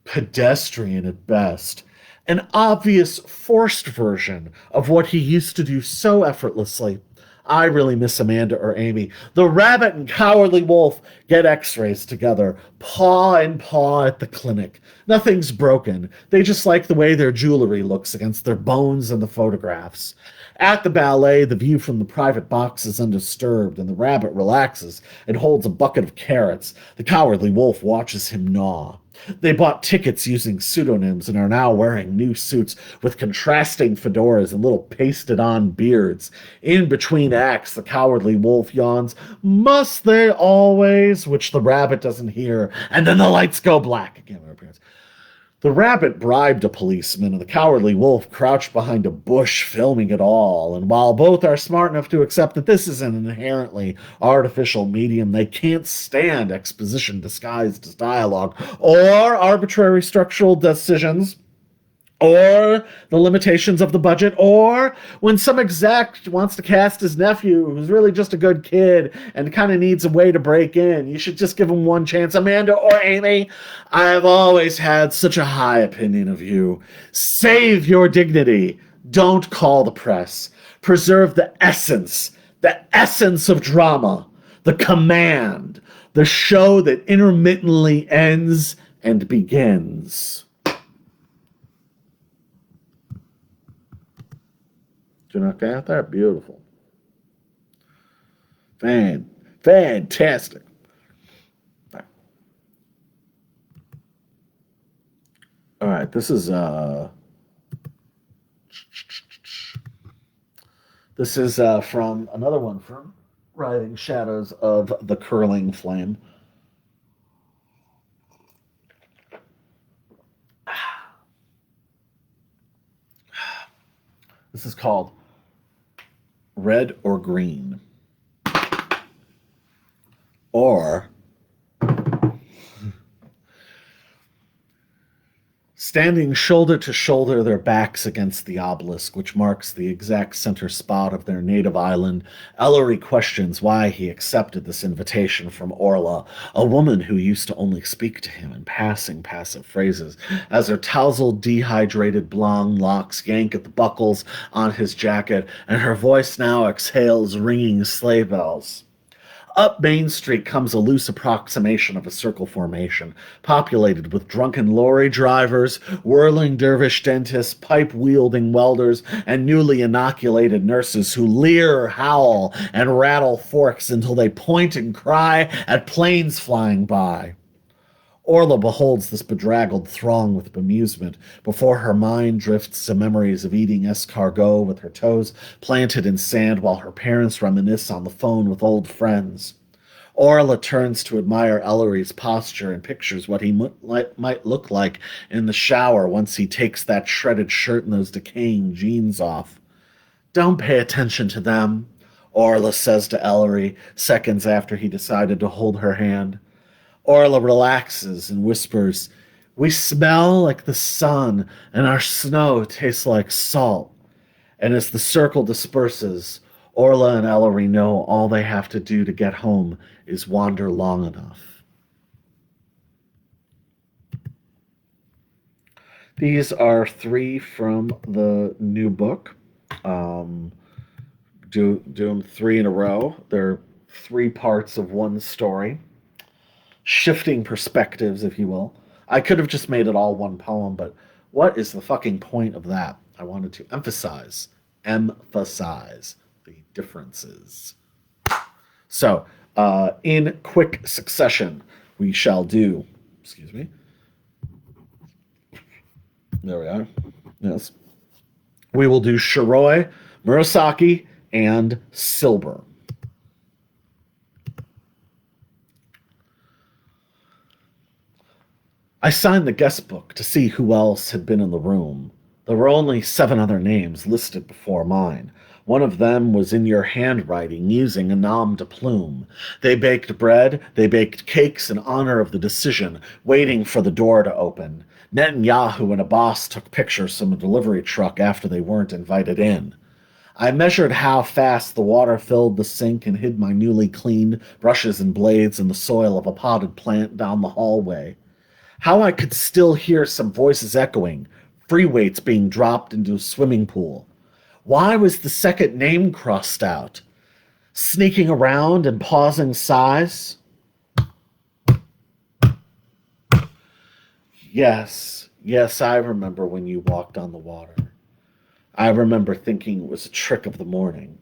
Pedestrian at best. An obvious, forced version of what he used to do so effortlessly. I really miss Amanda or Amy. The rabbit and cowardly wolf get x-rays together, paw in paw at the clinic. Nothing's broken. They just like the way their jewelry looks against their bones in the photographs. At the ballet, the view from the private box is undisturbed, and the rabbit relaxes and holds a bucket of carrots. The cowardly wolf watches him gnaw. They bought tickets using pseudonyms and are now wearing new suits with contrasting fedoras and little pasted-on beards. In between acts, the cowardly wolf yawns, "Must they always?" which the rabbit doesn't hear, and then the lights go black again. The rabbit bribed a policeman, and the cowardly wolf crouched behind a bush filming it all. And while both are smart enough to accept that this is an inherently artificial medium, they can't stand exposition disguised as dialogue, or arbitrary structural decisions, or the limitations of the budget, or when some exec wants to cast his nephew, who's really just a good kid and kind of needs a way to break in. You should just give him one chance. Amanda or Amy, I've always had such a high opinion of you. Save your dignity. Don't call the press. Preserve the essence of drama, the command, the show that intermittently ends and begins. Do you knock out that? Beautiful. Fantastic. All right, this is from another one from Writhing Shadows of the Curling Flame. This is called Red or Green. Or standing shoulder to shoulder, their backs against the obelisk, which marks the exact center spot of their native island, Ellery questions why he accepted this invitation from Orla, a woman who used to only speak to him in passing passive phrases, as her tousled, dehydrated blonde locks yank at the buckles on his jacket, and her voice now exhales ringing sleigh bells. Up Main Street comes a loose approximation of a circle formation, populated with drunken lorry drivers, whirling dervish dentists, pipe-wielding welders, and newly inoculated nurses who leer, howl, and rattle forks until they point and cry at planes flying by. Orla beholds this bedraggled throng with bemusement before her mind drifts to memories of eating escargot with her toes planted in sand while her parents reminisce on the phone with old friends. Orla turns to admire Ellery's posture and pictures what he might look like in the shower once he takes that shredded shirt and those decaying jeans off. "Don't pay attention to them," Orla says to Ellery seconds after he decided to hold her hand. Orla relaxes and whispers, "We smell like the sun, and our snow tastes like salt." And as the circle disperses, Orla and Ellery know all they have to do to get home is wander long enough. These are three from the new book. Um, do them three in a row. They're three parts of one story, shifting perspectives, if you will. I could have just made it all one poem, but what is the fucking point of that? I wanted to emphasize the differences. So, in quick succession, we shall do, excuse me, there we are. Yes. We will do Shiroi, Murasaki, and Silber. I signed the guest book to see who else had been in the room. There were only 7 other names listed before mine. One of them was in your handwriting using a nom de plume. They baked bread, they baked cakes in honor of the decision, waiting for the door to open. Netanyahu and a boss took pictures from a delivery truck after they weren't invited in. I measured how fast the water filled the sink and hid my newly cleaned brushes and blades in the soil of a potted plant down the hallway. How I could still hear some voices echoing, free weights being dropped into a swimming pool. Why was the second name crossed out? Sneaking around and pausing sighs? Yes, I remember when you walked on the water. I remember thinking it was a trick of the morning.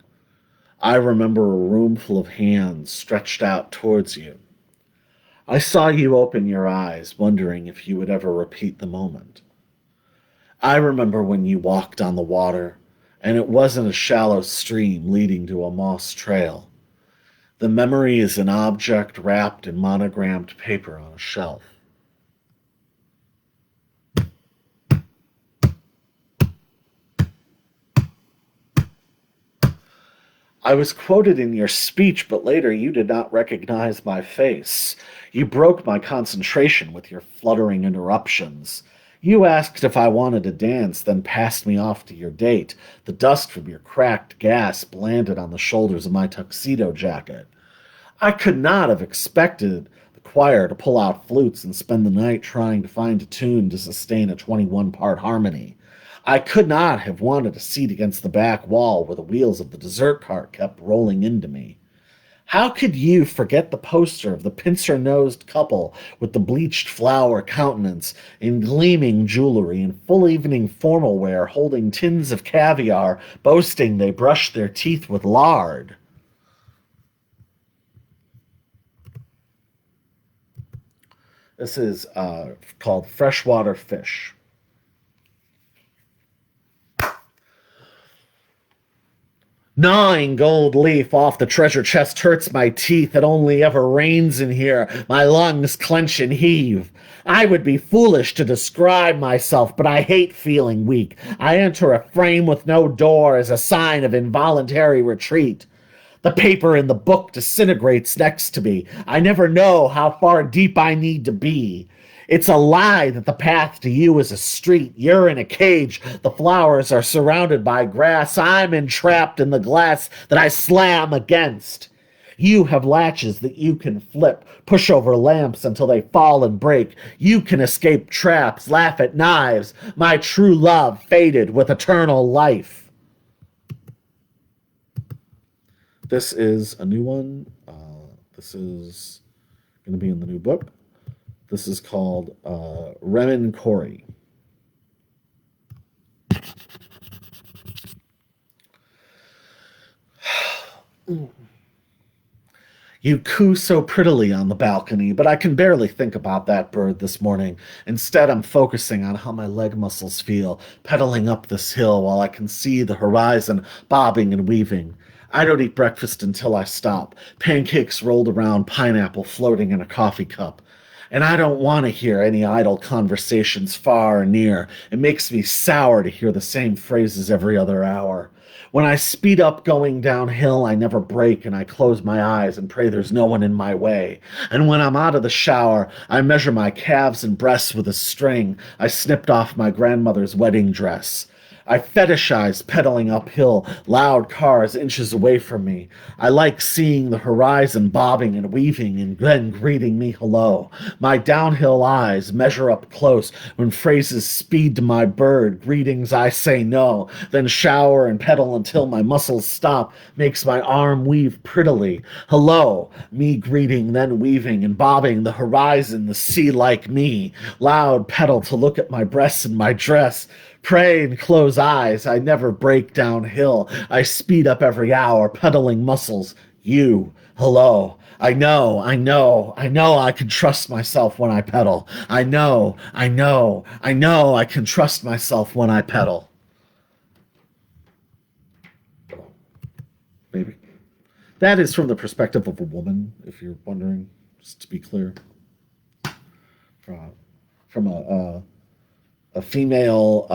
I remember a room full of hands stretched out towards you. I saw you open your eyes, wondering if you would ever repeat the moment. I remember when you walked on the water, and it wasn't a shallow stream leading to a moss trail. The memory is an object wrapped in monogrammed paper on a shelf. I was quoted in your speech, but later you did not recognize my face. You broke my concentration with your fluttering interruptions. You asked if I wanted to dance, then passed me off to your date. The dust from your cracked gasp landed on the shoulders of my tuxedo jacket. I could not have expected the choir to pull out flutes and spend the night trying to find a tune to sustain a 21-part harmony. I could not have wanted a seat against the back wall where the wheels of the dessert cart kept rolling into me. How could you forget the poster of the pincer-nosed couple with the bleached flower countenance in gleaming jewelry and full evening formal wear holding tins of caviar, boasting they brushed their teeth with lard? This is called Freshwater Fish. Gnawing gold leaf off the treasure chest hurts my teeth. It only ever rains in here. My lungs clench and heave. I would be foolish to describe myself, but I hate feeling weak. I enter a frame with no door as a sign of involuntary retreat. The paper in the book disintegrates next to me. I never know how far deep I need to be. It's a lie that the path to you is a street. You're in a cage. The flowers are surrounded by grass. I'm entrapped in the glass that I slam against. You have latches that you can flip, push over lamps until they fall and break. You can escape traps, laugh at knives. My true love faded with eternal life. This is a new one. This is going to be in the new book. This is called Remon Kori. You coo so prettily on the balcony, but I can barely think about that bird this morning. Instead, I'm focusing on how my leg muscles feel, pedaling up this hill while I can see the horizon bobbing and weaving. I don't eat breakfast until I stop. Pancakes rolled around, pineapple floating in a coffee cup. And I don't want to hear any idle conversations far or near. It makes me sour to hear the same phrases every other hour. When I speed up going downhill, I never brake, and I close my eyes and pray there's no one in my way. And when I'm out of the shower, I measure my calves and breasts with a string I snipped off my grandmother's wedding dress. I fetishize pedaling uphill, loud cars inches away from me. I like seeing the horizon bobbing and weaving and then greeting me hello. My downhill eyes measure up close when phrases speed to my bird. Greetings I say no, then shower and pedal until my muscles stop, makes my arm weave prettily. Hello, me greeting, then weaving and bobbing, the horizon, the sea like me. Loud pedal to look at my breasts and my dress. Pray and close eyes. I never break downhill. I speed up every hour, pedaling muscles. You, hello. I know I can trust myself when I pedal. I know I can trust myself when I pedal. Maybe. That is from the perspective of a woman, if you're wondering, just to be clear. From a female,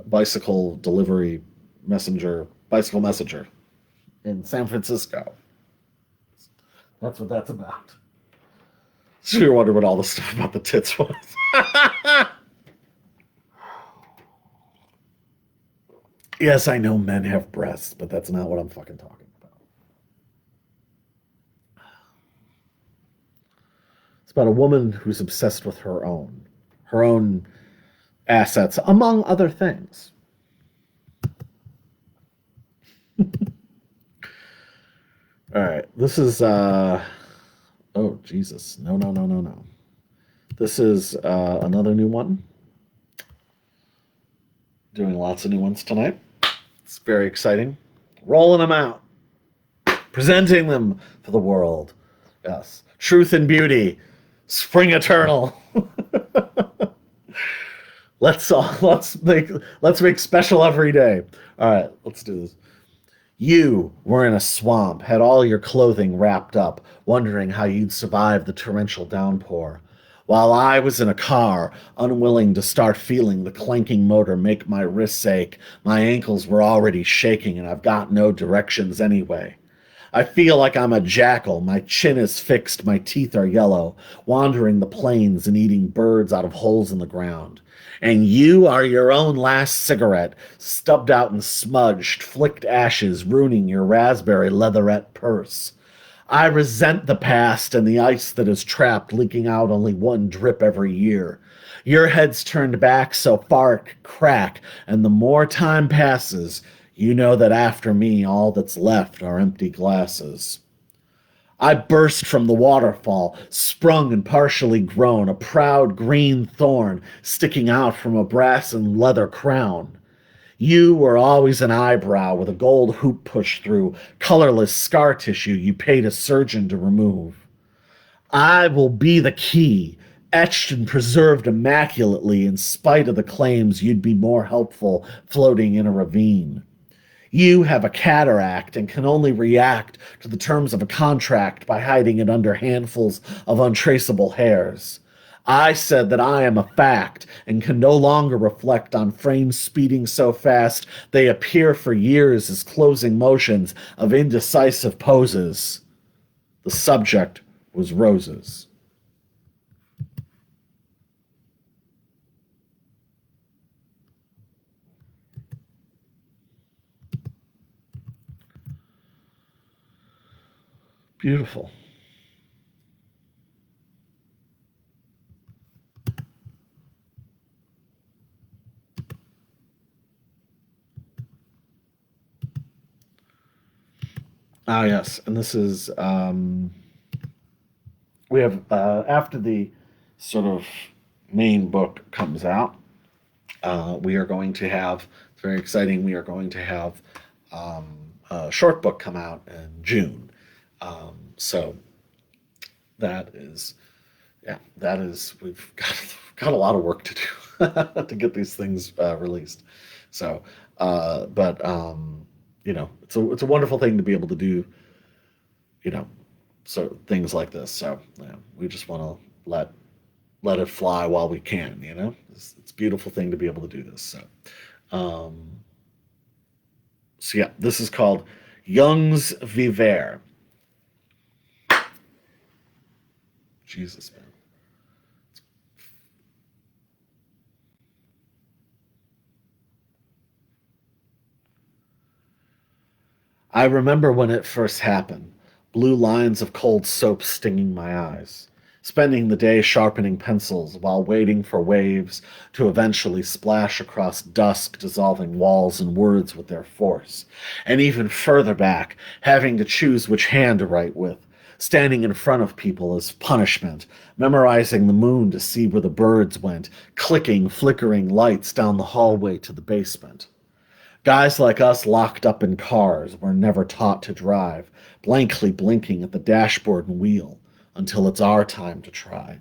bicycle delivery bicycle messenger in San Francisco. That's what that's about. So you're wondering what all the stuff about the tits was. Yes, I know men have breasts, but that's not what I'm fucking talking about. It's about a woman who's obsessed with her own assets, among other things. All right, this is oh Jesus, no. This is another new one. Doing lots of new ones tonight. It's very exciting. Rolling them out, presenting them to the world. Yes, truth and beauty, spring eternal. Let's make special every day. All right, let's do this. You were in a swamp, had all your clothing wrapped up, wondering how you'd survive the torrential downpour. While I was in a car, unwilling to start feeling the clanking motor make my wrists ache, my ankles were already shaking, and I've got no directions anyway. I feel like I'm a jackal. My chin is fixed, my teeth are yellow, wandering the plains and eating birds out of holes in the ground. And you are your own last cigarette, stubbed out and smudged, flicked ashes, ruining your raspberry leatherette purse. I resent the past and the ice that is trapped, leaking out only one drip every year. Your head's turned back so far it could crack, and the more time passes, you know that after me all that's left are empty glasses. I burst from the waterfall, sprung and partially grown, a proud green thorn sticking out from a brass and leather crown. You were always an eyebrow with a gold hoop pushed through, colorless scar tissue you paid a surgeon to remove. I will be the key, etched and preserved immaculately in spite of the claims you'd be more helpful floating in a ravine. You have a cataract and can only react to the terms of a contract by hiding it under handfuls of untraceable hairs. I said that I am a fact and can no longer reflect on frames speeding so fast they appear for years as closing motions of indecisive poses. The subject was roses. Beautiful. Ah, yes, and this is we have after the sort of main book comes out, we are going to have, it's very exciting. We are going to have a short book come out in June. So that is, yeah, that is we've got a lot of work to do to get these things released. So, but it's a wonderful thing to be able to do. You know, so things like this. So we just want to let it fly while we can. It's a beautiful thing to be able to do this. Um, so yeah, this is called Jungs Wie Wer. Jesus, man. I remember when it first happened, blue lines of cold soap stinging my eyes, spending the day sharpening pencils while waiting for waves to eventually splash across dusk, dissolving walls and words with their force, and even further back, having to choose which hand to write with, standing in front of people as punishment, memorizing the moon to see where the birds went, clicking, flickering lights down the hallway to the basement. Guys like us locked up in cars were never taught to drive, blankly blinking at the dashboard and wheel until it's our time to try.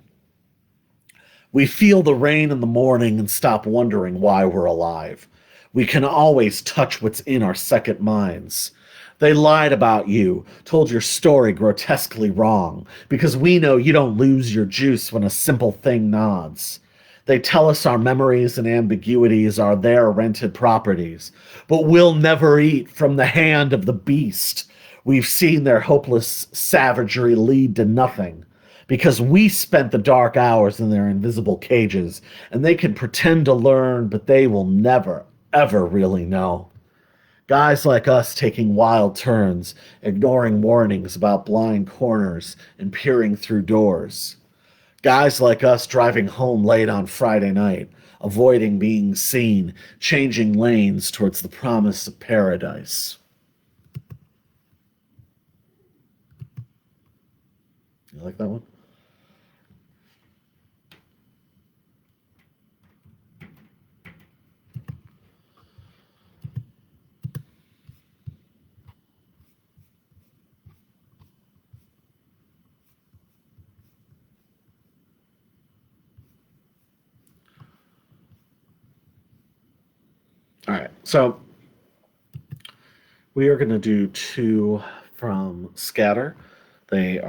We feel the rain in the morning and stop wondering why we're alive. We can always touch what's in our second minds. They lied about you, told your story grotesquely wrong, because we know you don't lose your juice when a simple thing nods. They tell us our memories and ambiguities are their rented properties, but we'll never eat from the hand of the beast. We've seen their hopeless savagery lead to nothing, because we spent the dark hours in their invisible cages, and they can pretend to learn, but they will never, ever really know. Guys like us taking wild turns, ignoring warnings about blind corners and peering through doors. Guys like us driving home late on Friday night, avoiding being seen, changing lanes towards the promise of paradise. You like that one? All right, so we are going to do two from Scatter. They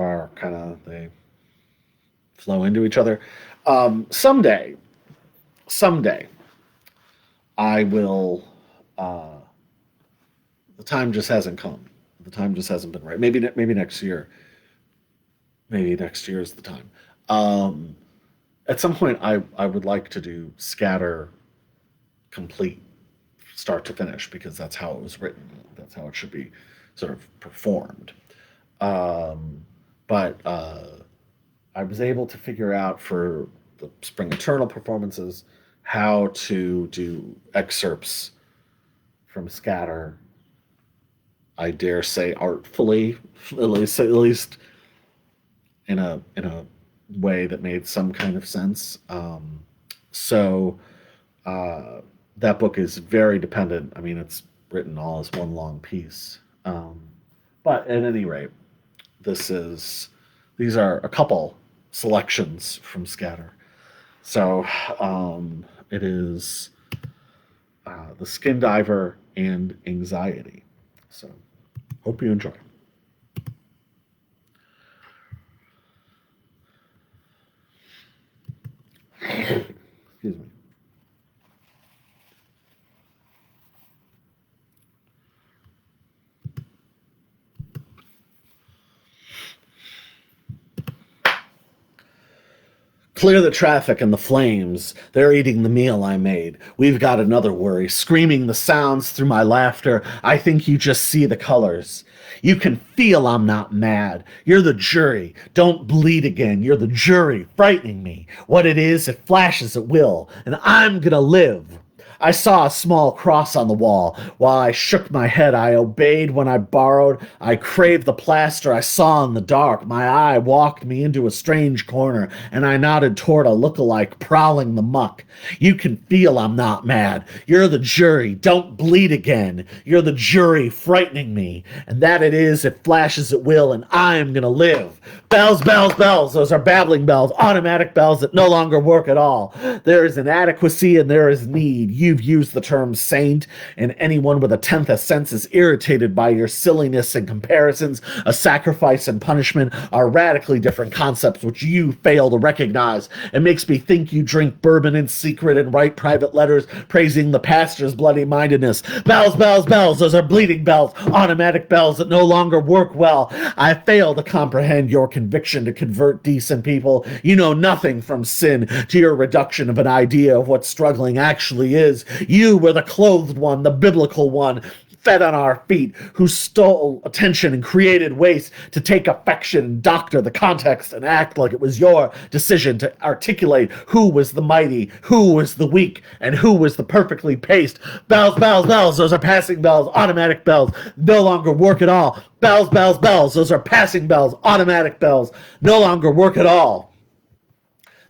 flow into each other. Someday, I will. The time just hasn't come. The time just hasn't been right. Maybe next year. Maybe next year is the time. At some point, I would like to do Scatter complete, start to finish, because that's how it was written. That's how it should be sort of performed. But I was able to figure out for the Spring Eternal performances how to do excerpts from Scatter. I dare say artfully, at least in a way that made some kind of sense. So that book is very dependent. I mean, it's written all as one long piece. But at any rate, these are a couple selections from Scatter. So it is The Skin Diver and Anxiety. So hope you enjoy. Excuse me. Clear the traffic and the flames. They're eating the meal I made. We've got another worry, screaming the sounds through my laughter. I think you just see the colors. You can feel I'm not mad. You're the jury. Don't bleed again. You're the jury, frightening me. What it is, it flashes at will, and I'm gonna live. I saw a small cross on the wall. While I shook my head, I obeyed when I borrowed. I craved the plaster I saw in the dark. My eye walked me into a strange corner, and I nodded toward a look-alike prowling the muck. You can feel I'm not mad. You're the jury. Don't bleed again. You're the jury, frightening me. And that it is, it flashes at will, and I am gonna live. Bells, bells, bells. Those are babbling bells, automatic bells that no longer work at all. There is inadequacy and there is need. You've used the term saint, and anyone with a tenth of sense is irritated by your silliness and comparisons. A sacrifice and punishment are radically different concepts which you fail to recognize. It makes me think you drink bourbon in secret and write private letters praising the pastor's bloody-mindedness. Bells, bells, bells. Those are bleeding bells, automatic bells that no longer work well. I fail to comprehend your conviction to convert decent people. You know nothing from sin to your reduction of an idea of what struggling actually is. You were the clothed one, the biblical one, fed on our feet, who stole attention and created waste to take affection and doctor the context and act like it was your decision to articulate who was the mighty, who was the weak, and who was the perfectly paced. Bells, bells, bells, those are passing bells, automatic bells, no longer work at all. Bells, bells, bells, those are passing bells, automatic bells, no longer work at all.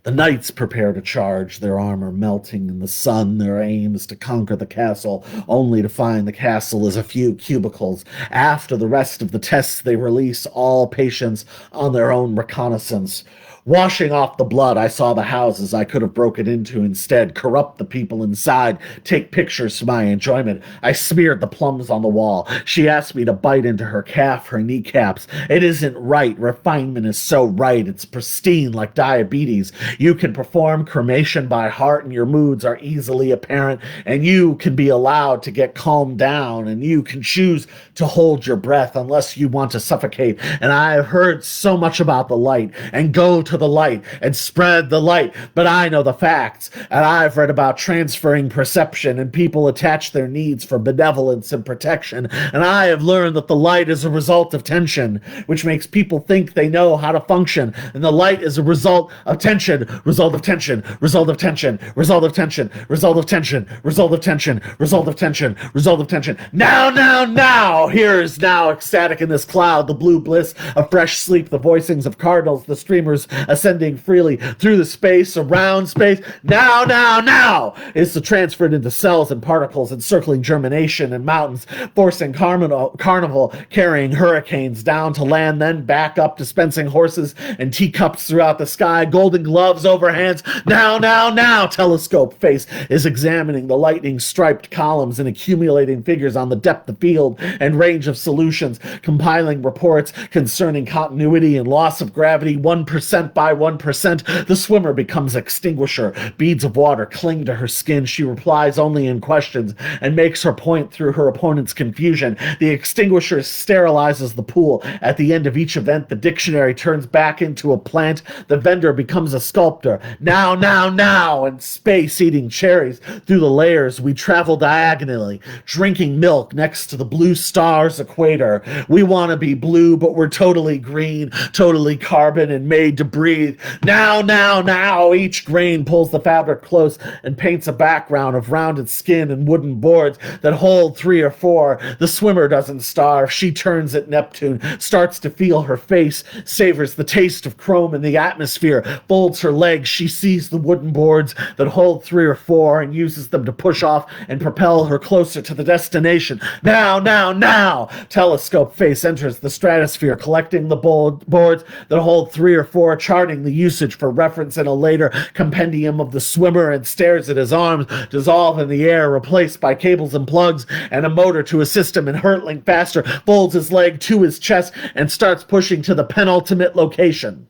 The knights prepare to charge, their armor melting in the sun. Their aim is to conquer the castle, only to find the castle is a few cubicles. After the rest of the tests, they release all patients on their own reconnaissance. Washing off the blood, I saw the houses I could have broken into instead, corrupt the people inside, take pictures for my enjoyment. I smeared the plums on the wall. She asked me to bite into her calf, her kneecaps. It isn't right. Refinement is so right. It's pristine like diabetes. You can perform cremation by heart and your moods are easily apparent, and you can be allowed to get calmed down, and you can choose to hold your breath unless you want to suffocate. And I have heard so much about the light, and go to the light and spread the light, but I know the facts, and I've read about transferring perception, and people attach their needs for benevolence and protection, and I have learned that the light is a result of tension, which makes people think they know how to function, and the light is a result of tension, result of tension, result of tension, result of tension, result of tension, result of tension, result of tension, result of tension. Now, now, now! Here is now ecstatic in this cloud, the blue bliss of fresh sleep, the voicings of cardinals, the streamers ascending freely through the space, around space. Now, now, now is transferred into cells and particles, encircling germination and mountains, forcing carnival, carrying hurricanes down to land, then back up, dispensing horses and teacups throughout the sky, golden gloves over hands. Now, now, now, telescope face is examining the lightning-striped columns and accumulating figures on the depth of field and range of solutions, compiling reports concerning continuity and loss of gravity, 1% by 1%, the swimmer becomes extinguisher. Beads of water cling to her skin. She replies only in questions and makes her point through her opponent's confusion. The extinguisher sterilizes the pool. At the end of each event, the dictionary turns back into a plant. The vendor becomes a sculptor. Now, now, now, and space eating cherries through the layers. We travel diagonally, drinking milk next to the blue star's equator. We want to be blue, but we're totally green, totally carbon, and made to breathe. Now, now, now, each grain pulls the fabric close and paints a background of rounded skin and wooden boards that hold 3 or 4. The swimmer doesn't starve. She turns at Neptune, starts to feel her face, savors the taste of chrome in the atmosphere, folds her legs. She sees the wooden boards that hold 3 or 4 and uses them to push off and propel her closer to the destination. Now, now, now! Telescope face enters the stratosphere, collecting the boards that hold 3 or 4, charting the usage for reference in a later compendium of the swimmer, and stares at his arms dissolve in the air, replaced by cables and plugs and a motor to assist him in hurtling faster, folds his leg to his chest and starts pushing to the penultimate location.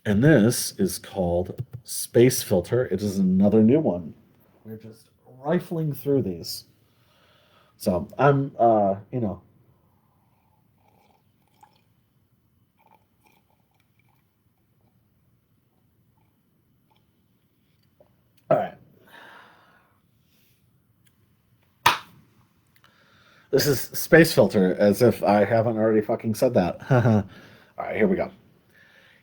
And this is called Space Filter. It is another new one. We're just rifling through these. So I'm, All right. This is Space Filter, as if I haven't already fucking said that. All right, here we go.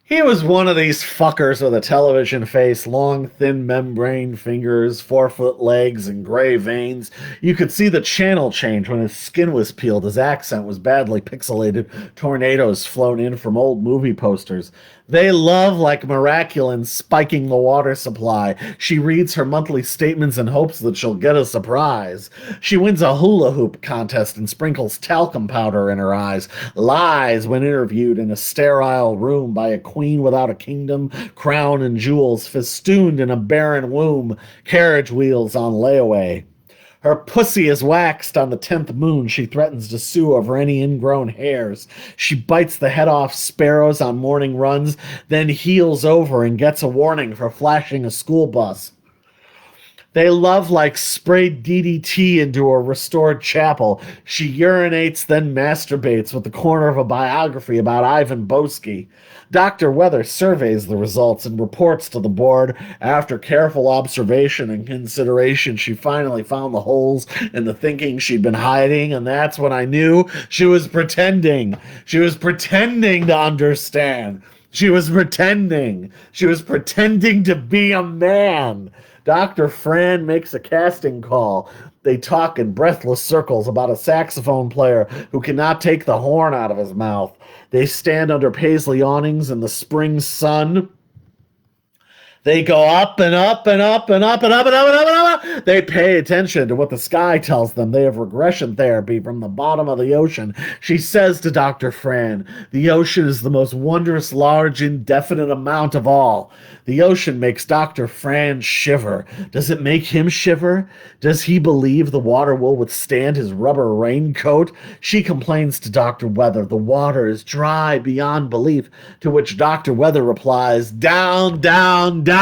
He was one of these fuckers with a television face, long, thin membrane fingers, 4-foot legs, and gray veins. You could see the channel change when his skin was peeled. His accent was badly pixelated. Tornadoes flown in from old movie posters. They love like Miraculin spiking the water supply. She reads her monthly statements in hopes that she'll get a surprise. She wins a hula hoop contest and sprinkles talcum powder in her eyes. Lies when interviewed in a sterile room by a queen without a kingdom, crown and jewels festooned in a barren womb, carriage wheels on layaway. Her pussy is waxed on the 10th moon. She threatens to sue over any ingrown hairs. She bites the head off sparrows on morning runs, then heels over and gets a warning for flashing a school bus. They love like sprayed DDT into a restored chapel. She urinates, then masturbates with the corner of a biography about Ivan Boesky. Dr. Weather surveys the results and reports to the board. After careful observation and consideration, she finally found the holes in the thinking she'd been hiding, and that's when I knew she was pretending. She was pretending to understand. She was pretending. She was pretending to be a man. Dr. Fran makes a casting call. They talk in breathless circles about a saxophone player who cannot take the horn out of his mouth. They stand under paisley awnings in the spring sun. They go up and up and up and up and up and up and up and up. They pay attention to what the sky tells them. They have regression therapy from the bottom of the ocean. She says to Dr. Fran, the ocean is the most wondrous, large, indefinite amount of all. The ocean makes Dr. Fran shiver. Does it make him shiver? Does he believe the water will withstand his rubber raincoat? She complains to Dr. Weather. The water is dry beyond belief, to which Dr. Weather replies, down, down, down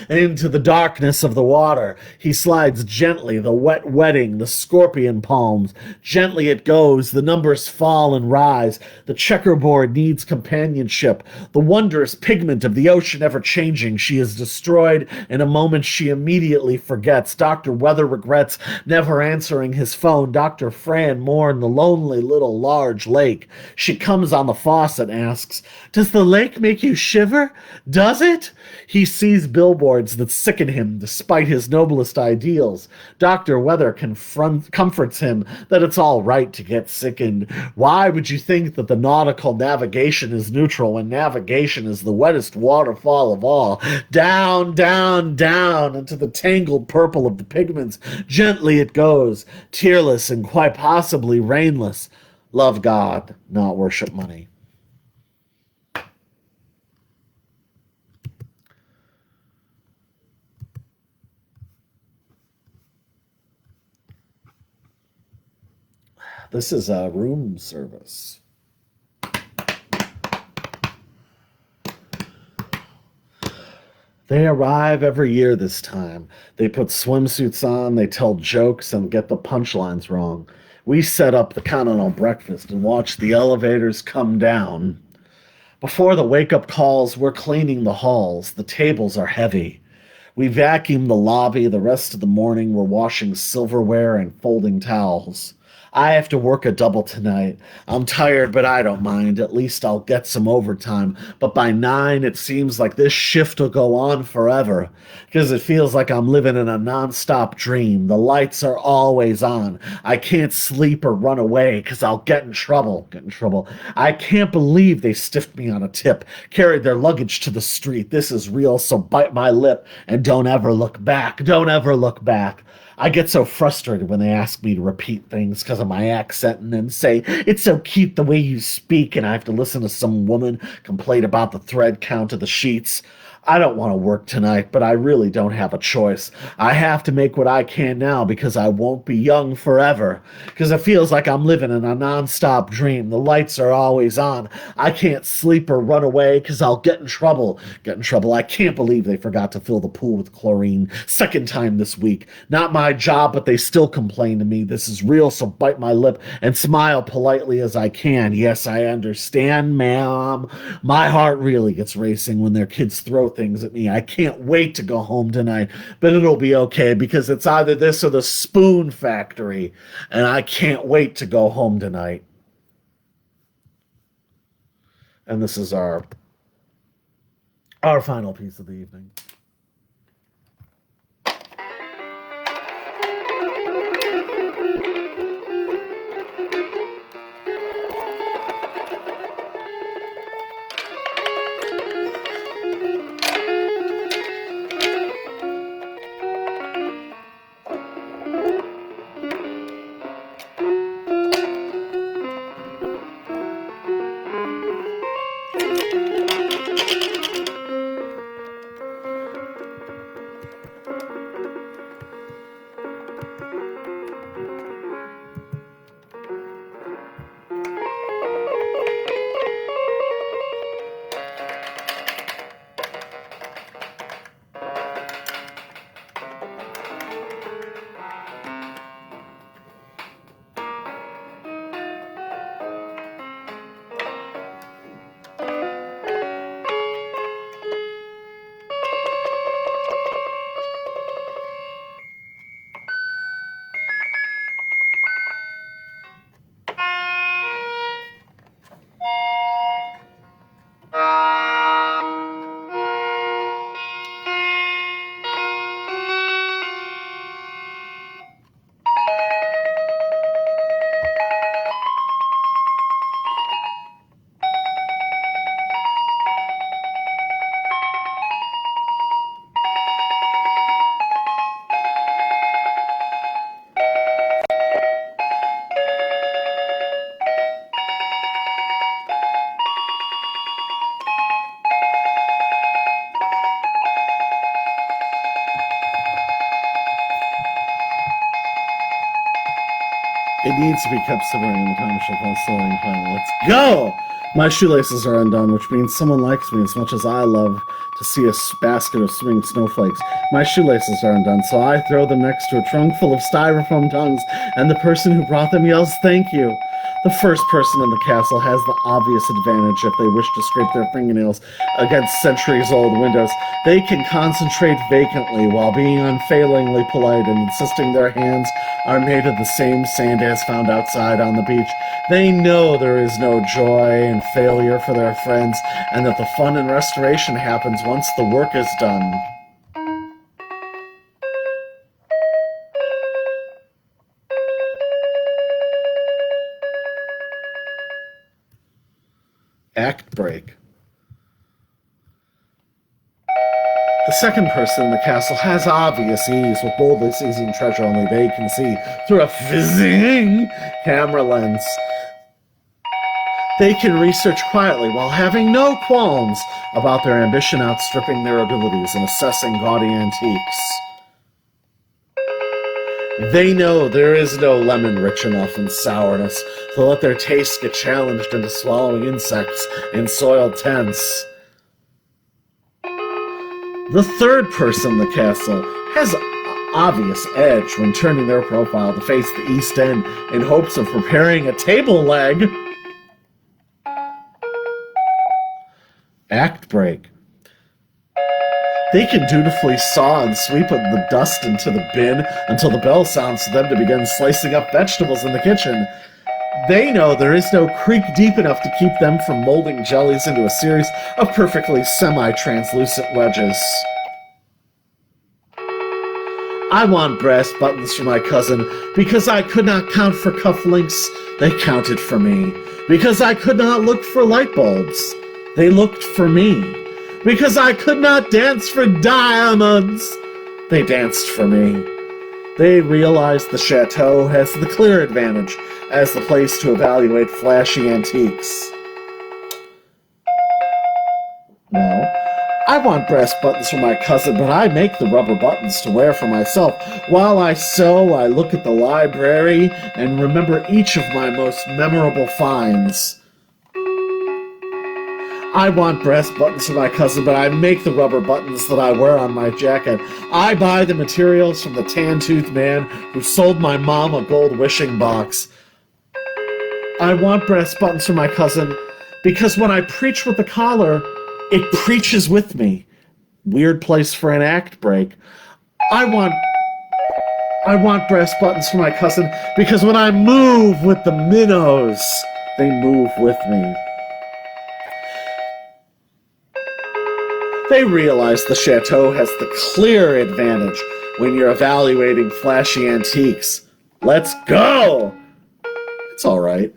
into the darkness of the water. He slides gently, the wet wetting, the scorpion palms. Gently it goes, the numbers fall and rise. The checkerboard needs companionship. The wondrous pigment of the ocean ever changing. She is destroyed in a moment she immediately forgets. Dr. Weather regrets never answering his phone. Dr. Fran mourns the lonely little large lake. She comes on the faucet and asks, does the lake make you shiver? Does it? He sees billboards that sicken him despite his noblest ideals. Dr. Weather comforts him that it's all right to get sickened. Why would you think that the nautical navigation is neutral when navigation is the wettest waterfall of all? Down, down, down into the tangled purple of the pigments. Gently it goes, tearless and quite possibly rainless. Love God, not worship money. This is a room service. They arrive every year this time. They put swimsuits on, they tell jokes, and get the punchlines wrong. We set up the continental breakfast and watch the elevators come down. Before the wake-up calls, we're cleaning the halls. The tables are heavy. We vacuum the lobby. The rest of the morning, we're washing silverware and folding towels. I have to work a double tonight. I'm tired, but I don't mind. At least I'll get some overtime. But by 9, it seems like this shift will go on forever. Because it feels like I'm living in a nonstop dream. The lights are always on. I can't sleep or run away because I'll get in trouble. I can't believe they stiffed me on a tip. Carried their luggage to the street. This is real, so bite my lip and don't ever look back. Don't ever look back. I get so frustrated when they ask me to repeat things because of my accent and then say, it's so cute the way you speak, and I have to listen to some woman complain about the thread count of the sheets. I don't want to work tonight, but I really don't have a choice. I have to make what I can now because I won't be young forever. Because it feels like I'm living in a nonstop dream. The lights are always on. I can't sleep or run away because I'll get in trouble. I can't believe they forgot to fill the pool with chlorine. Second time this week. Not my job, but they still complain to me. This is real, so bite my lip and smile politely as I can. Yes, I understand, ma'am. My heart really gets racing when their kids throw things at me. I can't wait to go home tonight, but it'll be okay because it's either this or the Spoon Factory, and I can't wait to go home tonight. And this is our final piece of the evening. It needs to be kept simmering in the time shift while slowing time. Let's go! My shoelaces are undone, which means someone likes me as much as I love to see a basket of swimming snowflakes. My shoelaces are undone, so I throw them next to a trunk full of styrofoam tongues, and the person who brought them yells, "Thank you." The first person in the castle has the obvious advantage if they wish to scrape their fingernails against centuries-old windows. They can concentrate vacantly while being unfailingly polite and insisting their hands are made of the same sand as found outside on the beach. They know there is no joy in failure for their friends, and that the fun and restoration happens once the work is done. Act break. The second person in the castle has obvious ease with boldly seizing treasure only they can see through a fizzing camera lens. They can research quietly while having no qualms about their ambition outstripping their abilities in assessing gaudy antiques. They know there is no lemon rich enough in sourness to let their taste get challenged into swallowing insects in soiled tents. The third person in the castle has obvious edge when turning their profile to face the East End in hopes of preparing a table leg. Act break. They can dutifully saw and sweep the dust into the bin until the bell sounds for them to begin slicing up vegetables in the kitchen. They know there is no creek deep enough to keep them from molding jellies into a series of perfectly semi-translucent wedges. I want brass buttons for my cousin because I could not count for cufflinks. They counted for me. Because I could not look for light bulbs. They looked for me. Because I could not dance for diamonds. They danced for me. They realized the chateau has the clear advantage as the place to evaluate flashy antiques. No. I want brass buttons for my cousin, but I make the rubber buttons to wear for myself. While I sew, I look at the library and remember each of my most memorable finds. I want brass buttons for my cousin, but I make the rubber buttons that I wear on my jacket. I buy the materials from the tan-toothed man who sold my mom a gold wishing box. I want brass buttons for my cousin because when I preach with the collar, it preaches with me. Weird place for an act break. I want brass buttons for my cousin because when I move with the minnows, they move with me. They realize the chateau has the clear advantage when you're evaluating flashy antiques. Let's go! It's all right.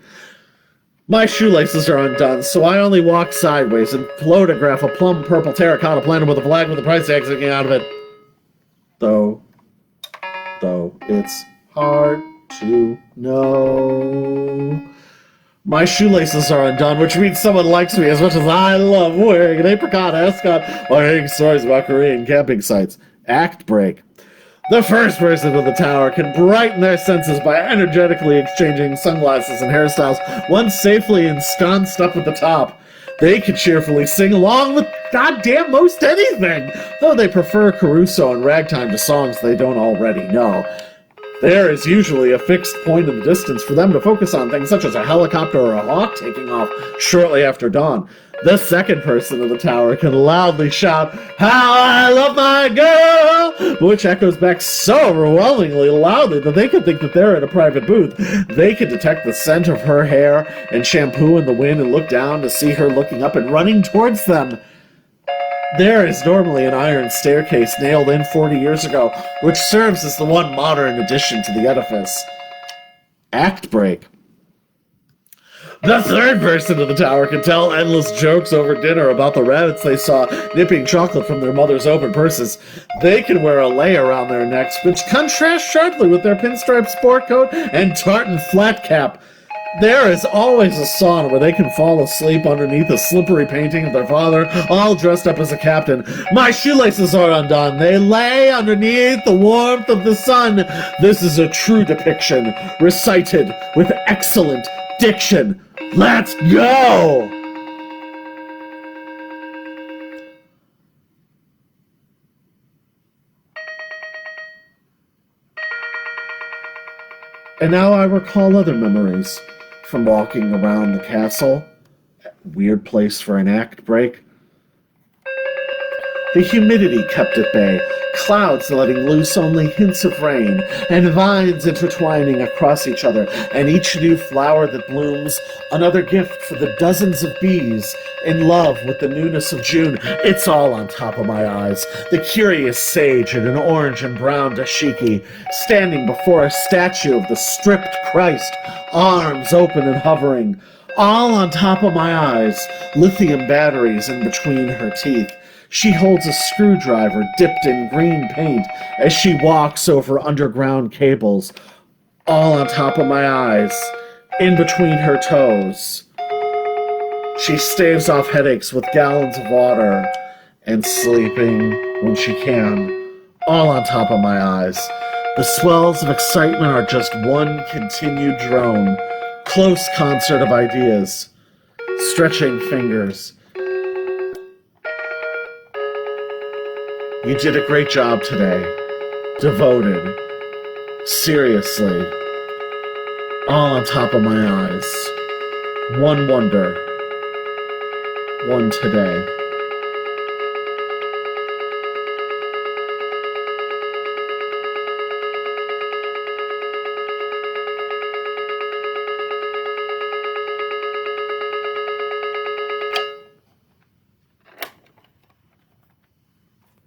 My shoelaces are undone, so I only walk sideways and photograph a plum purple terracotta planet with a flag with a price tag sticking out of it. Though it's hard to know. My shoelaces are undone, which means someone likes me as much as I love wearing an apricot ascot or hearing stories about Korean camping sites. Act break. The first person in the tower can brighten their senses by energetically exchanging sunglasses and hairstyles. Once safely ensconced up at the top, they can cheerfully sing along with goddamn most anything, though they prefer Caruso and ragtime to songs they don't already know. There is usually a fixed point in the distance for them to focus on, things such as a helicopter or a hawk taking off shortly after dawn. The second person in the tower can loudly shout, "How I love my girl!" which echoes back so overwhelmingly loudly that they can think that they're in a private booth. They can detect the scent of her hair and shampoo in the wind and look down to see her looking up and running towards them. There is normally an iron staircase nailed in 40 years ago, which serves as the one modern addition to the edifice. Act break. The third person in the tower can tell endless jokes over dinner about the rabbits they saw nipping chocolate from their mother's open purses. They can wear a lei around their necks, which contrasts sharply with their pinstripe sport coat and tartan flat cap. There is always a sauna where they can fall asleep underneath a slippery painting of their father, all dressed up as a captain. My shoelaces are undone. They lay underneath the warmth of the sun. This is a true depiction, recited with excellent diction. Let's go! And now I recall other memories from walking around the castle. Weird place for an act break. The humidity kept at bay, clouds letting loose only hints of rain, and vines intertwining across each other, and each new flower that blooms, another gift for the dozens of bees in love with the newness of June. It's all on top of my eyes. The curious sage in an orange and brown dashiki, standing before a statue of the stripped Christ, arms open and hovering. All on top of my eyes, lithium batteries in between her teeth. She holds a screwdriver dipped in green paint as she walks over underground cables, all on top of my eyes, in between her toes. She staves off headaches with gallons of water and sleeping when she can, all on top of my eyes. The swells of excitement are just one continued drone, close concert of ideas, stretching fingers. You did a great job today. Devoted. Seriously. All on top of my eyes. One wonder. One today.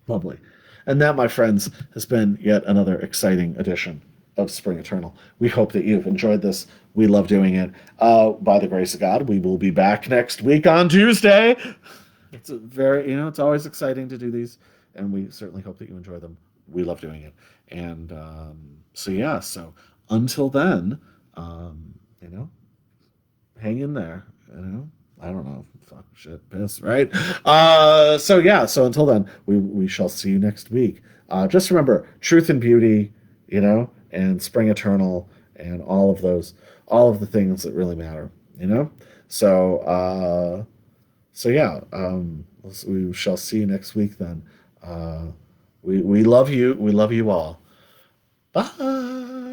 Lovely. And that, my friends, has been yet another exciting edition of Spring Eternal. We hope that you've enjoyed this. We love doing it. By the grace of God, we will be back next week on Tuesday. It's a very, it's always exciting to do these, and we certainly hope that you enjoy them. We love doing it. And so until then, hang in there, I don't know. Fuck, shit, piss, right? So until then, we shall see you next week. Just remember, truth and beauty, and Spring Eternal, and all of the things that really matter, we shall see you next week then. We love you. We love you all. Bye.